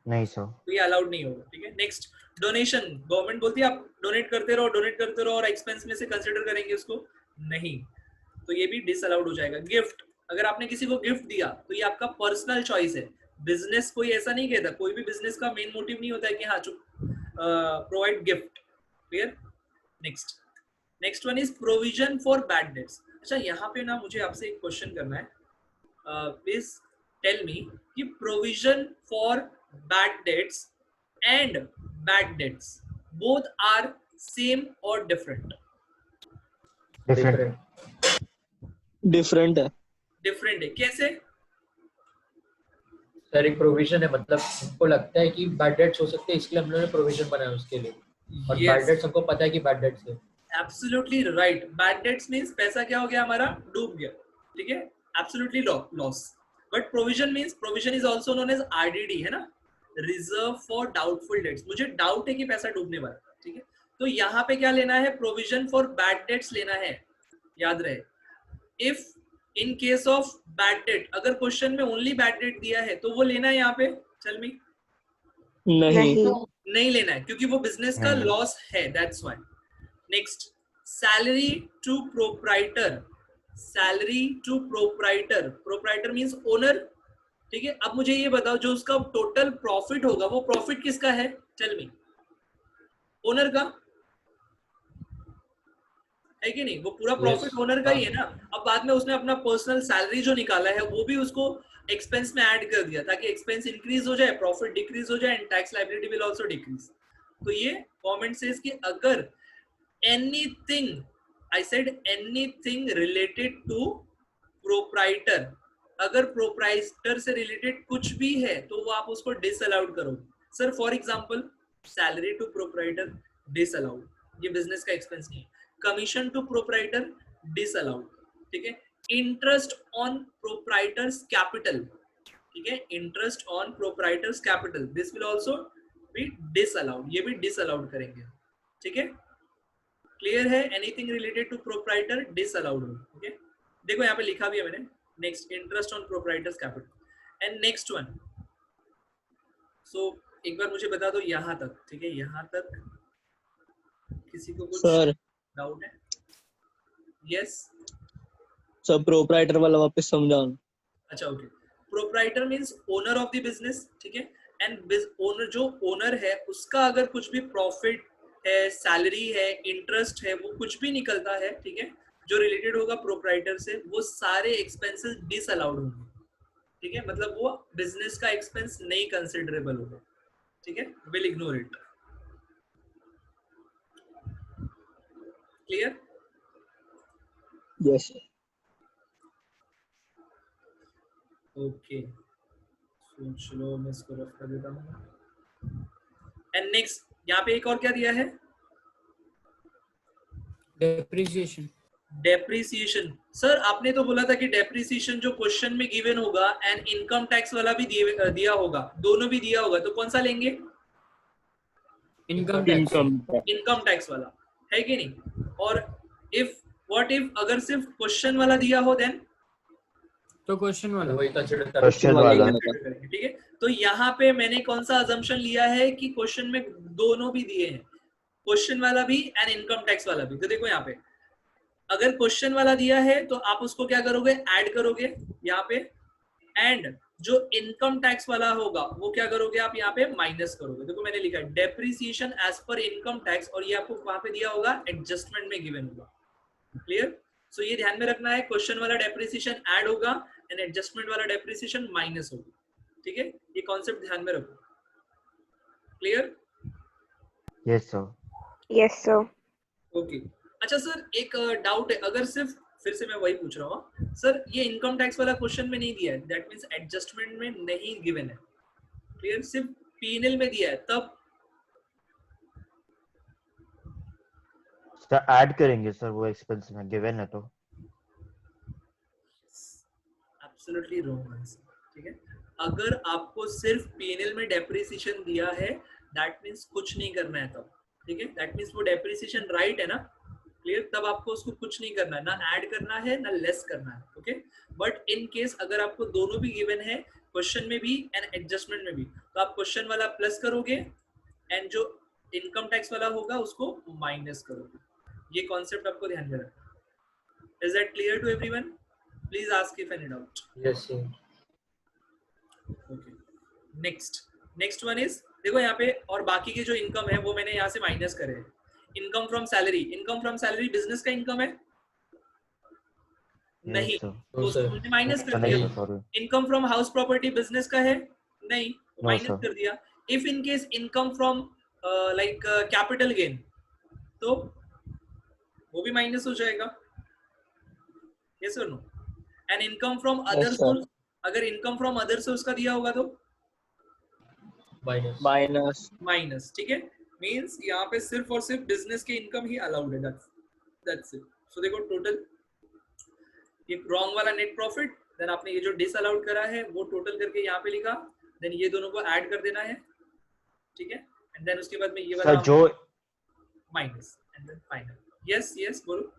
नहीं सर,
तो ये अलाउड नहीं होगा, ठीक है। नेक्स्ट डोनेशन, गवर्नमेंट बोलती है आप डोनेट करते रहो और एक्सपेंस में से कंसीडर करेंगे उसको, नहीं, तो ये भी डिसअलाउड हो जाएगा। गिफ्ट, अगर आपने किसी को गिफ्ट दिया तो ये आपका पर्सनल चॉइस है, बिजनेस कोई ऐसा नहीं कहता, कोई भी बिजनेस का मेन मोटिव नहीं होता है कि हाँ provide gift, clear? Next one is provision for bad dates. अच्छा, यहाँ पे ना मुझे आपसे एक क्वेश्चन करना है, प्लीज टेल मी कि provision for bad debts and bad debts both are same और डिफरेंट?
डिफरेंट है।
डिफरेंट है, कैसे?
सर एक प्रोविजन है, मतलब हमको लगता है कि बैड डेट्स हो सकते हैं, इसलिए हम लोगों ने प्रोविजन बनाया उसके लिए, और बैड डेट्स हमको पता है कि बैड डेट्स है।
Absolutely right. Bad debts means पैसा क्या हो गया हमारा, डूब गया, ठीक है, absolutely loss. But provision means, provision is also known as RDD, है ना, रिजर्व फॉर डाउटफुल डेट्स। मुझे डाउट है कि पैसा डूबने वाला है, ठीक है, तो यहाँ पे क्या लेना है, प्रोविजन फॉर बैड डेट्स लेना है, याद रहे। If in case of bad debt, अगर क्वेश्चन में ओनली बैड डेट दिया है तो वो लेना है यहाँ पे, चल मी नहीं लेना है, क्योंकि वो बिजनेस का लॉस है, that's why. Next, salary to proprietor. Salary to proprietor, proprietor means owner, ठीक है। अब मुझे ये बताओ, जो उसका टोटल प्रॉफिट होगा वो प्रॉफिट किसका है, टेल मी, ओनर का है कि नहीं? वो पूरा प्रॉफिट ओनर का ही है ना। अब बाद में उसने अपना पर्सनल सैलरी जो निकाला है वो भी उसको एक्सपेंस में ऐड कर दिया, ताकि एक्सपेंस इंक्रीज हो जाए, प्रॉफिट डिक्रीज हो जाए, and tax liability will also decrease. तो ये कमेंट सेज कि अगर anything, I said anything related to proprietor, अगर प्रोप्राइटर से रिलेटेड कुछ भी है तो वो आप उसको डिसअलाउड करो। Sir for example, salary to proprietor disallowed, ये बिजनेस का एक्सपेंस नहीं है। कमीशन टू प्रोप्राइटर डिसअलाउड, ठीक है। इंटरेस्ट ऑन प्रोप्राइटर्स कैपिटल, ठीक है, interest on proprietor's capital, this will also be disallowed, ये भी डिसअलाउड करेंगे, ठीक है। क्लियर है? Anything related to proprietor disallowed हो, ठीक है। देखो यहाँ पे लिखा भी है मैंने, next, interest on proprietor's capital. And next one, so एक बार मुझे बता दो यहाँ तक, ठीक है, यहाँ तक किसी को कुछ डाउट है? यस
सब प्रोप्राइटर वाला वापस समझाओ।
अच्छा, okay. Proprietor means owner of the business, ठीक है। एंड ओनर, जो ओनर है उसका अगर कुछ भी प्रॉफिट है, सैलरी है, इंटरेस्ट है, वो कुछ भी निकलता है, ठीक है, जो रिलेटेड होगा प्रोप्राइटर से, वो सारे एक्सपेंसेस डिसअलाउड होंगे, ठीक है। मतलब वो बिजनेस का एक्सपेंस नहीं कंसिडरेबल होगा, ठीक है, will ignore it. Clear?
Yes.
Okay, सोच लो, मैं इसको रफ कर देता हूँ। एंड नेक्स्ट, यहाँ पे एक और क्या दिया है,
डेप्रिसिएशन।
डेप्रिसिएशन। सर आपने तो बोला था कि डेप्रिसिएशन जो क्वेश्चन में गिवन होगा एंड इनकम टैक्स वाला भी दिया होगा, दोनों भी दिया होगा, तो कौन सा लेंगे? इनकम टैक्स वाला, है कि नहीं? और इफ व्हाट इफ अगर सिर्फ क्वेश्चन वाला दिया हो, देन
तो क्वेश्चन वाला
वही कंसीडर कर,
क्वेश्चन वाला,
ठीक है। तो यहाँ पे मैंने कौन सा अजम्पशन लिया है कि क्वेश्चन में दोनों भी दिए हैं, क्वेश्चन वाला भी एंड इनकम टैक्स वाला भी। तो देखो यहाँ पे अगर क्वेश्चन वाला दिया है तो आप उसको क्या करोगे, ऐड करोगे यहाँ पे, एंड जो इनकम टैक्स वाला होगा वो क्या करोगे आप यहाँ पे माइनस करोगे। देखो मैंने लिखा है depreciation as per income tax, और ये आपको वहां पे दिया होगा एडजस्टमेंट में गिवन होगा। क्लियर? सो ये ध्यान में रखना है, क्वेश्चन वाला डेप्रिसिएशन ऐड होगा एंड एडजस्टमेंट वाला डेप्रिसिएशन माइनस होगा, ठीक है। ये कॉन्सेप्ट ध्यान में रखो। Clear?
Yes sir.
Yes, sir.
Okay. अच्छा सर, एक डाउट है, अगर सिर्फ, फिर से मैं वही पूछ रहा हूँ सर, ये इनकम टैक्स वाला क्वेश्चन में नहीं दिया है, दैट मींस एडजस्टमेंट में नहीं गिवन है, क्लियर, सिर्फ पीएनएल में दिया है, तब
सर ऐड करेंगे सर, वो एक्सपेंस में गिवन है तो।
एब्सोल्युटली रॉन्ग आंसर, ठीक है। अगर आपको सिर्फ पीएनएल में डेप्रिसिएशन दिया है, दैट मींस कुछ नहीं करना है तब, ठीक है, दैट मींस वो डेप्रिसिएशन राइट है ना, क्लियर, तब आपको उसको कुछ नहीं करना है, ना ऐड करना है ना लेस करना है, ओके। बट इन केस अगर आपको दोनों भी गिवन है, क्वेश्चन में भी एंड एडजस्टमेंट में भी, तो आप क्वेश्चन वाला प्लस करोगे एंड जो इनकम टैक्स वाला होगा उसको माइनस करोगे। ये कॉन्सेप्ट आपको ध्यान में रखना। Is that clear to everyone? Please ask if any doubt.
Yes sir.
Okay, next one is, देखो यहाँ पे, और बाकी के जो इनकम है वो मैंने यहाँ से माइनस करे हैं। Income from salary, income from salary business का इनकम है? नहीं,
sir.
तो उसको हमने माइनस कर
नहीं
दिया।
sir, sorry.
Income from house property business का है? नहीं,
No,
माइनस
sir.
कर दिया। If in case income from like capital gain, तो वो भी माइनस हो जाएगा। यस और no? And income from other
sir.
Source, अगर इनकम फ्रॉम अदर सोर्स का दिया होगा तो
माइनस।
माइनस।
माइनस, ठीक है। मींस यहाँ पे सिर्फ और सिर्फ बिजनेस के इनकम ही अलाउड है, दैट्स इट। सो देखो टोटल ये रॉन्ग वाला नेट प्रॉफिट, देन आपने ये जो डिसअलाउड करा है वो टोटल करके यहाँ पे लिखा, देन ये दोनों को ऐड कर देना है, ठीक है। एंड देन उसके बाद में ये वाला
सर जो
minus and then final. Yes yes बोलो।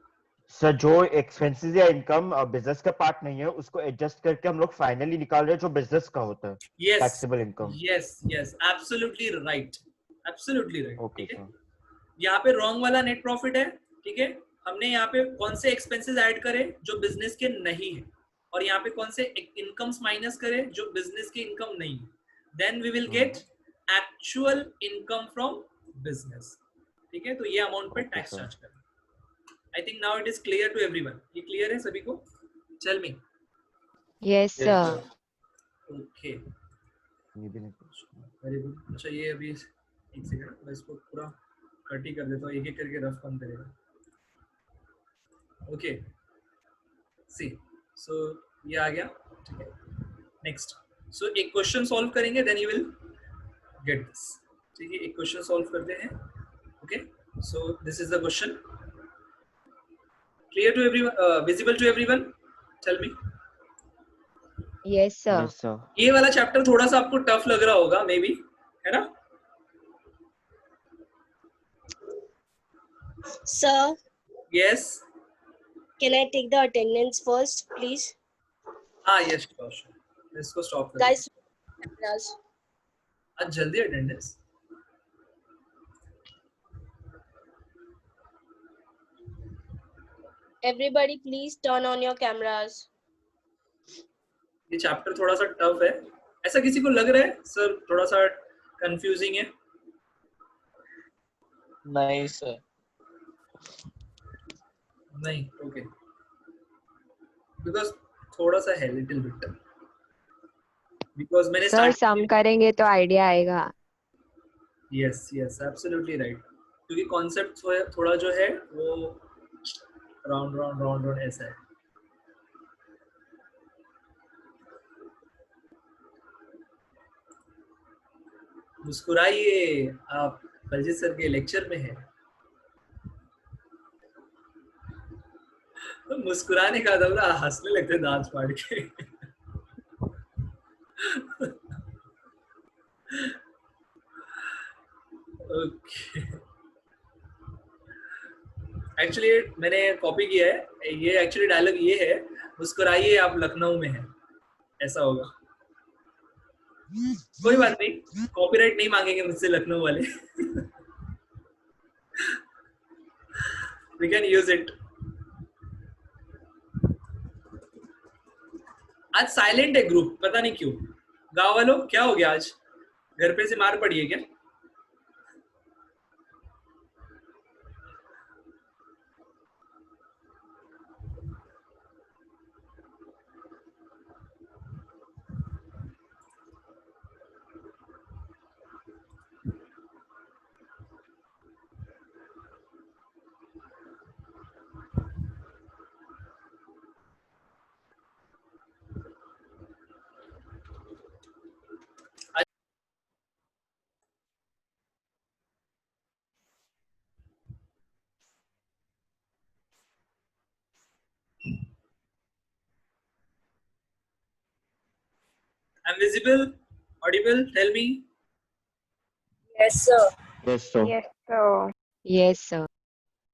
सर जो एक्सपेंसेस या इनकम बिजनेस का पार्ट नहीं है उसको एडजस्ट करके हम लोग फाइनली निकाल रहे हैं जो बिजनेस का होता है,
yes
taxable income.
Yes yes absolutely right, absolutely right,
okay
ठीक है।
सर,
यहाँ पे रॉन्ग वाला नेट प्रॉफिट है, ठीक है। हमने यहाँ पे कौन से एक्सपेंसेस ऐड करे जो बिजनेस के नहीं है, और यहाँ पे कौन से इनकम्स माइनस करे जो बिजनेस के इनकम नहीं है, then we will get actual income from business, ठीक है। तो ये अमाउंट पे टैक्स चार्ज करना। I think now it is clear to everyone. ये क्लियर है सभी को? Tell me.
Yes, sir.
Okay,
ये भी नहीं
वेरी गुड। अच्छा ये अभी एक सेकंड, मैं इसको पूरा कट ही कर देता हूँ, एक एक करके रफ कम करेगा। ओके सी, सो ये आ गया, ठीक है। नेक्स्ट, सो एक क्वेश्चन सॉल्व करेंगे, then you will get this, ठीक है। एक क्वेश्चन सॉल्व करते हैं, okay. So this is the question, clear to everyone, visible to everyone? Tell me.
Yes, sir.
Yes, sir.
ये वाला चैप्टर थोड़ा सा आपको टफ लग रहा होगा मे बी, है ना?
Sir,
yes,
can I take the attendance first, please?
हाँ यस, इसको स्टॉप कर
Guys, cameras.
आज जल्दी attendance.
Everybody, please turn on your cameras.
ये चैप्टर थोड़ा सा टफ है, ऐसा किसी को लग रहा है सर थोड़ा सा कंफ्यूजिंग है?
नहीं सर।
नहीं, ओके, बिकॉज थोड़ा सा है लिटिल बिट, बिकॉज मैंने
Sir, sum करेंगे तो आइडिया आएगा.
यस यस एब्सोल्युटली राइट, क्योंकि कॉन्सेप्ट थोड़ा जो है वो राउंड राउंड राउंड राउंड ऐसा है। मुस्कुराइए, आप बलजीत सर के लेक्चर में हैं। तो मुस्कुराने का था ना, हंसने लगते दांत फाड़ के। ओके, एक्चुअली मैंने कॉपी किया है, ये एक्चुअली डायलॉग ये है, मुस्कुराइए आप लखनऊ में हैं, ऐसा होगा। कोई बात नहीं, कॉपीराइट नहीं मांगेंगे मुझसे लखनऊ वाले। We can use it. आज साइलेंट है ग्रुप, पता नहीं क्यों। गांव वालों क्या हो गया आज, घर पे से मार पड़ी है क्या? I'm visible, audible, tell me.
Yes, sir.
Yes, sir.
Yes, sir. Yes, sir.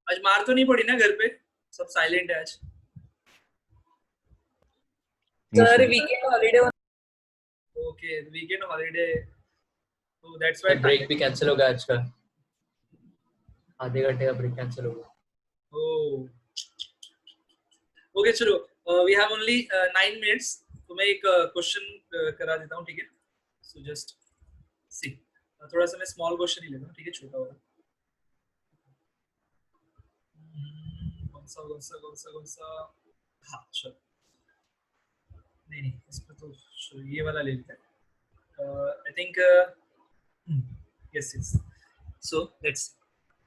आज मार तो नहीं पड़ी ना घर पे? सब साइलेंट है आज।
Sir,
weekend holiday.
Okay, weekend holiday. So that's why
break भी कैंसिल होगा आज का, आधे घंटे का ब्रेक कैंसिल होगा।
Oh. Okay, चलो, we have only 9 minutes. तो मैं एक क्वेश्चन करा देता हूँ, ठीक है? So just see. थोड़ा सा मैं स्मॉल क्वेश्चन ही लेता हूँ, ठीक है? छोटा होगा। कौन सा हाँ चलो नहीं इस पे तो ये वाला ले लेते हैं I think yes so let's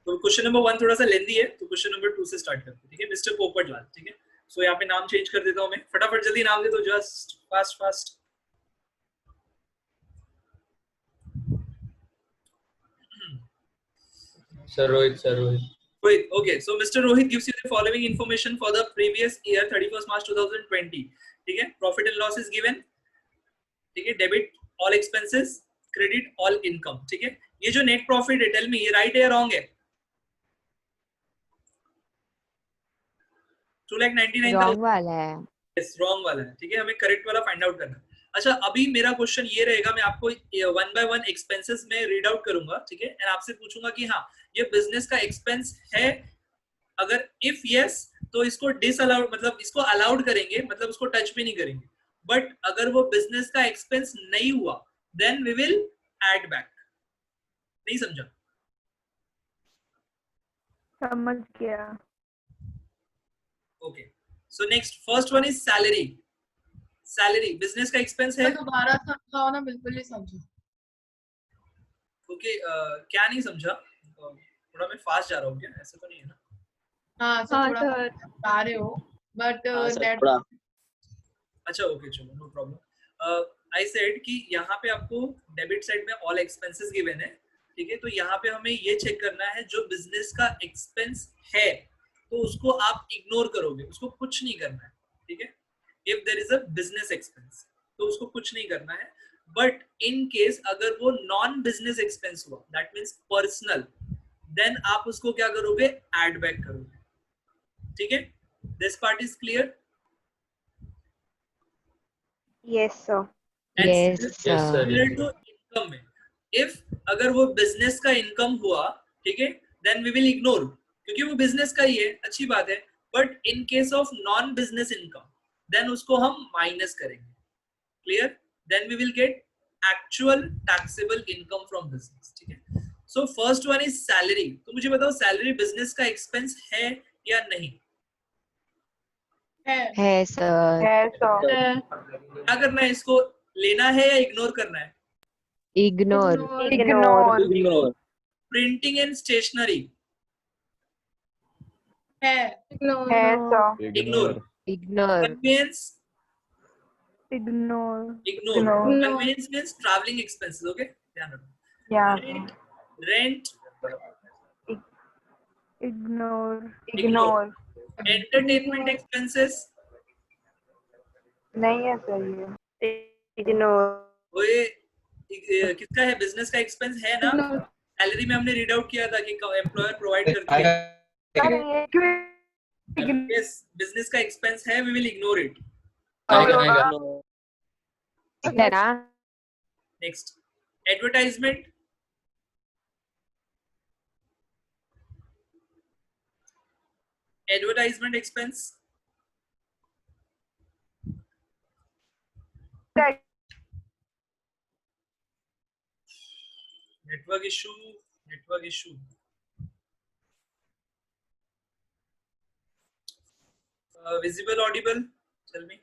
तो क्वेश्चन नंबर 1 थोड़ा सा लेंदी है तो क्वेश्चन नंबर 2 से स्टार्ट करते हैं ठीक है मिस्टर पोपटलाल ठीक है सो यहाँ पे नाम चेंज कर देता हूँ मैं फटाफट जल्दी नाम दे दो just fast
Sir Rohit.
Rohit, okay. So Mr. Rohit gives you the following information for the previous year, 31st March 2020. ठीक है? Profit and loss is given. ठीक है? Debit all expenses, credit all income. ठीक है? ये जो net profit है, tell me ये right है या wrong है? 2,99,000.
Wrong वाला है.
Yes, wrong वाला है. ठीक है? हमें correct वाला find out करना है. अच्छा अभी मेरा क्वेश्चन ये रहेगा मैं आपको 1 by 1 एक्सपेंसेस में रीड आउट करूंगा ठीक है एंड आपसे पूछूंगा कि हाँ ये बिजनेस का एक्सपेंस है अगर इफ यस तो इसको डिसअलाउड मतलब इसको अलाउड करेंगे मतलब उसको टच भी नहीं करेंगे बट अगर वो बिजनेस का एक्सपेंस नहीं हुआ then we will add back नहीं समझा
समझ गया
okay so next first one is salary business का एक्सपेंस है
दोबारा समझाओ ना बिल्कुल नहीं समझा
ओके क्या नहीं समझा थोड़ा मैं फास्ट जा रहा हूँ क्या ऐसा तो नहीं है ना
हाँ थोड़ा बता रहे हो बट
अच्छा ओके चलो नो प्रॉब्लम आई सेड कि यहाँ पे आपको डेबिट साइड में ऑल एक्सपेंसेस गिवन है ठीक है तो यहाँ पे हमें ये चेक करना है जो बिजनेस का एक्सपेंस है तो उसको आप इग्नोर करोगे उसको कुछ नहीं करना है ठीक है if there is a business expense तो उसको कुछ नहीं करना है but in case अगर वो non business expense हुआ that means personal then आप उसको क्या करोगे add back करोगे ठीक है this part is clear
yes sir
Yes sir.
similar to income में if अगर वो business का income हुआ ठीक है then we will ignore क्योंकि वो business का ही है अच्छी बात है but in case of non business income then उसको हम माइनस करेंगे clear then we will get actual taxable income from business ठीक है so first one is salary तो मुझे बताओ सैलरी बिजनेस का एक्सपेंस है या नहीं
है सर.
क्या करना है इसको लेना है या इग्नोर करना है
Ignore.
Printing and stationery ignore
Ignore.
Conveyance
ignore
conveyance means traveling expenses okay ध्यान रखो
yeah
rent
ignore
entertainment expenses
नहीं है सर ये ignore
वो ये किसका है बिजनेस का एक्सपेंस है ना सैलरी में हमने रीड आउट किया था कि एम्प्लॉयर प्रोवाइड करती है yes business का expense है we will ignore it next advertisement expense network issue visible audible tell me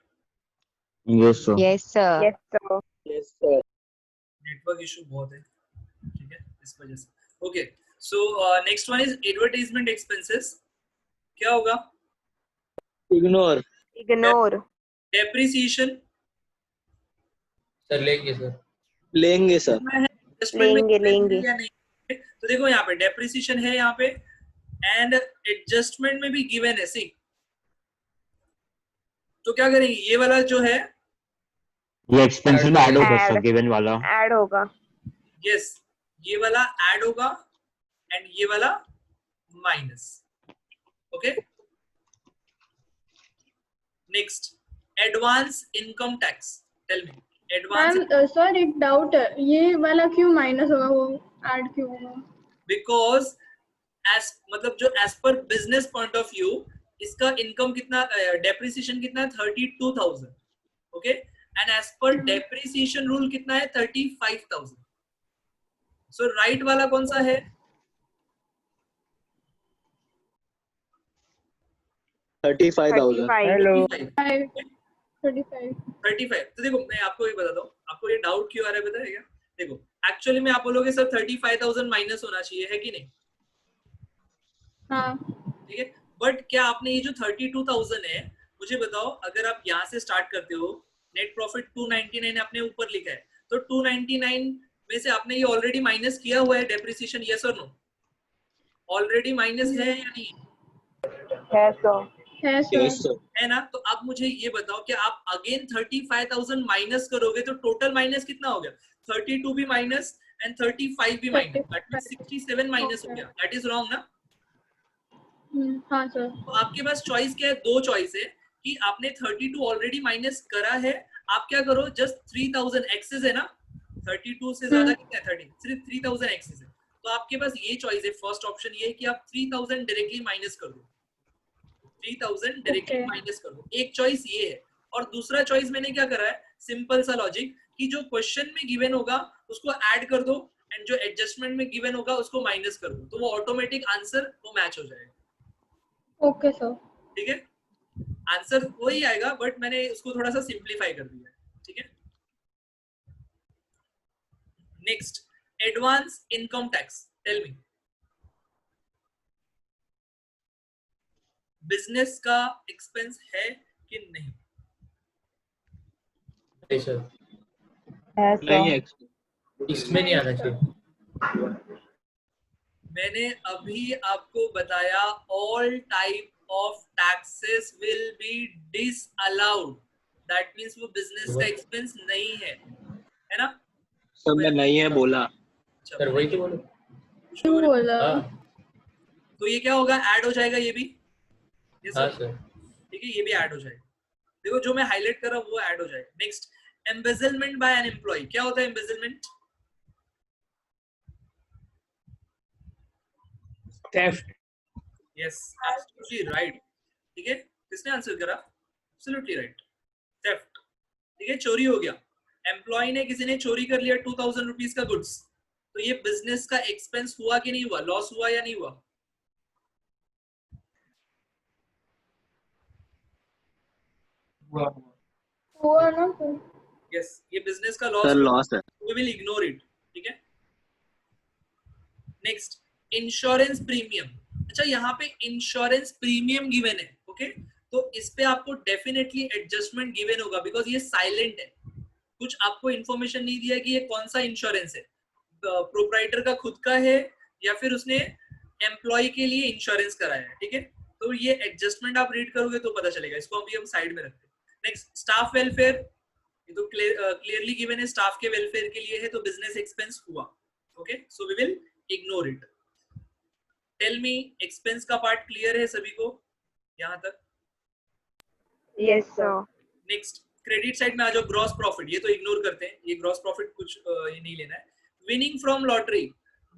Yes sir.
network issue बहुत है ठीक है इस वजह से okay so next one is advertisement expenses क्या होगा
इग्नोर
depreciation
सर लेंगे सर
लेंगे तो देखो यहाँ पे depreciation है यहाँ पे and adjustment में भी given है see तो क्या करेंगे ये वाला जो है
ये एक्सपेंसेस में ऐड होगा सर गिवन वाला
ऐड होगा
यस ये वाला ऐड होगा एंड ये वाला minus okay next advance income tax tell me advance
sir एक डाउट है ये वाला क्यों माइनस होगा वो ऐड क्यों होगा
बिकॉज एज मतलब जो as per business point of view इसका इनकम कितना डेप्रिसिएशन कितना है 32,000 okay and as per depreciation rule कितना है 35,000 सो राइट वाला कौन सा है
35,000।
हेलो
35
35। तो देखो मैं आपको ये बताता हूँ, आपको ये डाउट क्यों आ रहा है पता है क्या? देखो एक्चुअली में आप बोलोगे सर 35,000 माइनस होना चाहिए, है कि नहीं?
हाँ
ठीक है, बट क्या आपने ये जो 32,000 है, मुझे बताओ, अगर आप यहाँ से स्टार्ट करते हो, नेट प्रॉफिट 299 आपने ऊपर लिखा है, तो 299 में से आपने ये ऑलरेडी माइनस किया हुआ है डेप्रिसिएशन, यस और नो? ऑलरेडी माइनस है या नहीं
है
Yes,
सर
sir.
है ना? तो अब मुझे ये बताओ कि आप अगेन 35,000 माइनस करोगे तो टोटल माइनस कितना हो गया? 32 भी माइनस एंड 35 भी माइनस, दैट मींस 67 माइनस हो गया। दैट इज रॉन्ग ना?
हाँ सर।
तो आपके पास चॉइस क्या है? दो चॉइस है कि आपने 32 ऑलरेडी माइनस करा है, आप क्या करो, जस्ट 3000 एक्सेस है ना, 32 से ज्यादा कितना है? 30, सिर्फ 3000 एक्सेस है, तो आपके पास ये चॉइस है, फर्स्ट ऑप्शन ये है कि आप 3000 डायरेक्टली माइनस कर दो, 3000 डायरेक्टली माइनस कर दो, एक चॉइस ये है। और दूसरा चॉइस मैंने क्या करा है, सिंपल सा लॉजिक, कि जो क्वेश्चन में गिवन होगा उसको ऐड कर दो एंड जो एडजस्टमेंट में गिवन होगा उसको माइनस कर दो, तो वो ऑटोमेटिक आंसर वो मैच हो जाएगा।
Okay sir.
ठीक है, आंसर वही आएगा बट मैंने उसको थोड़ा सा सिंप्लीफाई कर दिया है। ठीक है, next, advance income tax, tell me, business का एक्सपेंस है कि नहीं?
सर
नहीं है।
इसमें नहीं आना चाहिए।
मैंने अभी आपको बताया all type of taxes will be disallowed, that means वो बिजनेस का एक्सपेंस नहीं है ना?
सर मैं नहीं है बोला।
सर वही तो बोलो।
क्यों बोला?
तो ये क्या होगा, ऐड हो जाएगा ये भी?
हाँ सर।
ठीक है, ये भी ऐड हो जाएगा। देखो जो मैं हाईलाइट कर रहा हूँ वो ऐड हो जाएगा। Next, embezzlement by an employee, क्या होता है embezzlement?
Theft.
Yes, absolutely right. ठीक है, किसने आंसर करा? Absolutely right, theft. ठीक है, चोरी हो गया, एम्प्लॉय ने, किसी ने चोरी कर लिया 2000 रुपीज का गुड्स, तो ये बिजनेस का एक्सपेंस हुआ कि नहीं हुआ, लॉस हुआ या नहीं हुआ?
हुआ ना सर?
यस, ये बिजनेस का
सर
लॉस
लॉस है।
We will ignore it. ठीक है, नेक्स्ट, इंश्योरेंस प्रीमियम। अच्छा, यहाँ पे इंश्योरेंस प्रीमियम गिवन है, ओके, तो इस पे आपको डेफिनेटली एडजस्टमेंट गिवन होगा बिकॉज ये साइलेंट है, कुछ आपको इंफॉर्मेशन नहीं दिया कि ये कौन सा इंश्योरेंस है, प्रोप्राइटर का खुद का है या फिर उसने एम्प्लॉय के लिए इंश्योरेंस कराया है। ठीक है, तो ये एडजस्टमेंट आप रीड करोगे तो पता चलेगा, इसको अभी हम साइड में रखते हैं। नेक्स्ट, स्टाफ वेलफेयर, ये तो क्लियरली गिवन है, स्टाफ के वेलफेयर के लिए है, तो बिजनेस एक्सपेंस हुआ। Okay, so we will ignore it. Tell me, expense का पार्ट क्लियर है सभी को यहाँ तक?
Yes sir.
Next, credit side में आ जाओ, ग्रॉस प्रॉफिट, ये तो इग्नोर करते हैं, ये ग्रॉस प्रॉफिट कुछ ये नहीं लेना है। विनिंग फ्रॉम लॉटरी,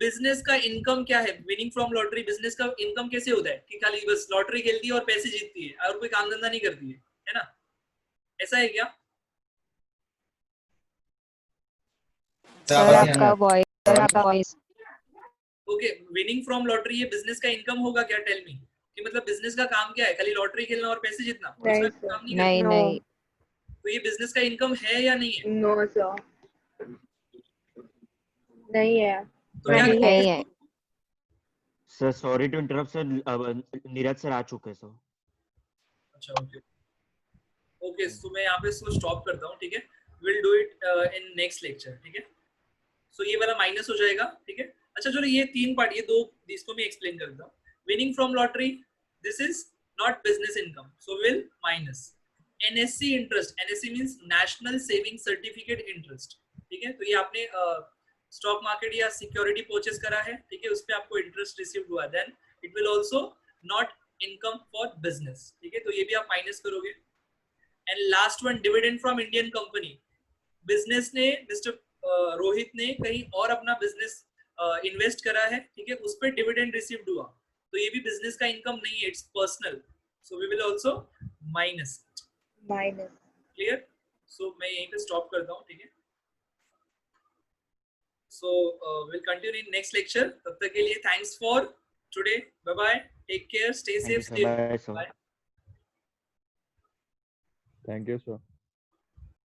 बिजनेस का इनकम क्या है? विनिंग फ्रॉम लॉटरी, बिजनेस का इनकम कैसे होता है कि खाली बस लॉटरी खेलती है और पैसे जीतती है और कोई काम धंधा नहीं करती है ना? ऐसा है क्या?
सर आपका voice.
Okay, winning from lottery, ये बिजनेस का इनकम होगा क्या? टेल मी, कि मतलब बिजनेस का काम क्या है, खाली लॉटरी खेलना और पैसे जीतना?
नहीं नहीं।
तो ये बिजनेस का इनकम है या नहीं है?
नो सर, नहीं है।
तो क्या
नहीं है।
Sir sorry to interrupt sir, Neeraj sir आ चुके हैं सर।
अच्छा, ओके ओके, तो मैं यहाँ पे इसको स्टॉप करता हूँ। ठीक है, will do it in next lecture. ठीक है, सो ये वाला माइनस हो जाएगा। ठीक है, अच्छा चलो, ये तीन पार्ट, ये दो, इसको मैं एक्सप्लेन कर देता हूँ। Winning from lottery, this is not business income, so will minus. NSC interest, NSC means national saving certificate interest. ठीक है, तो ये आपने स्टॉक मार्केट या सिक्योरिटी परचेस करा है, ठीक है, उस पे आपको इंटरेस्ट रिसीव्ड हुआ, then it will also not income for business. ठीक है, तो ये भी आप माइनस करोगे। And last one, dividend from Indian company, business ने, मिस्टर रोहित ने कहीं और अपना बिजनेस इन्वेस्ट करा है, ठीक है, उस पे डिविडेंड रिसीव्ड हुआ, तो ये भी बिजनेस का इनकम नहीं है, it's personal, so we will also minus. Clear? So मैं यहीं पे स्टॉप करता हूँ। ठीक है, so will continue in next lecture. तब तक के लिए thanks for today, bye bye, take care, stay safe, stay
bye.
Thank you, sir.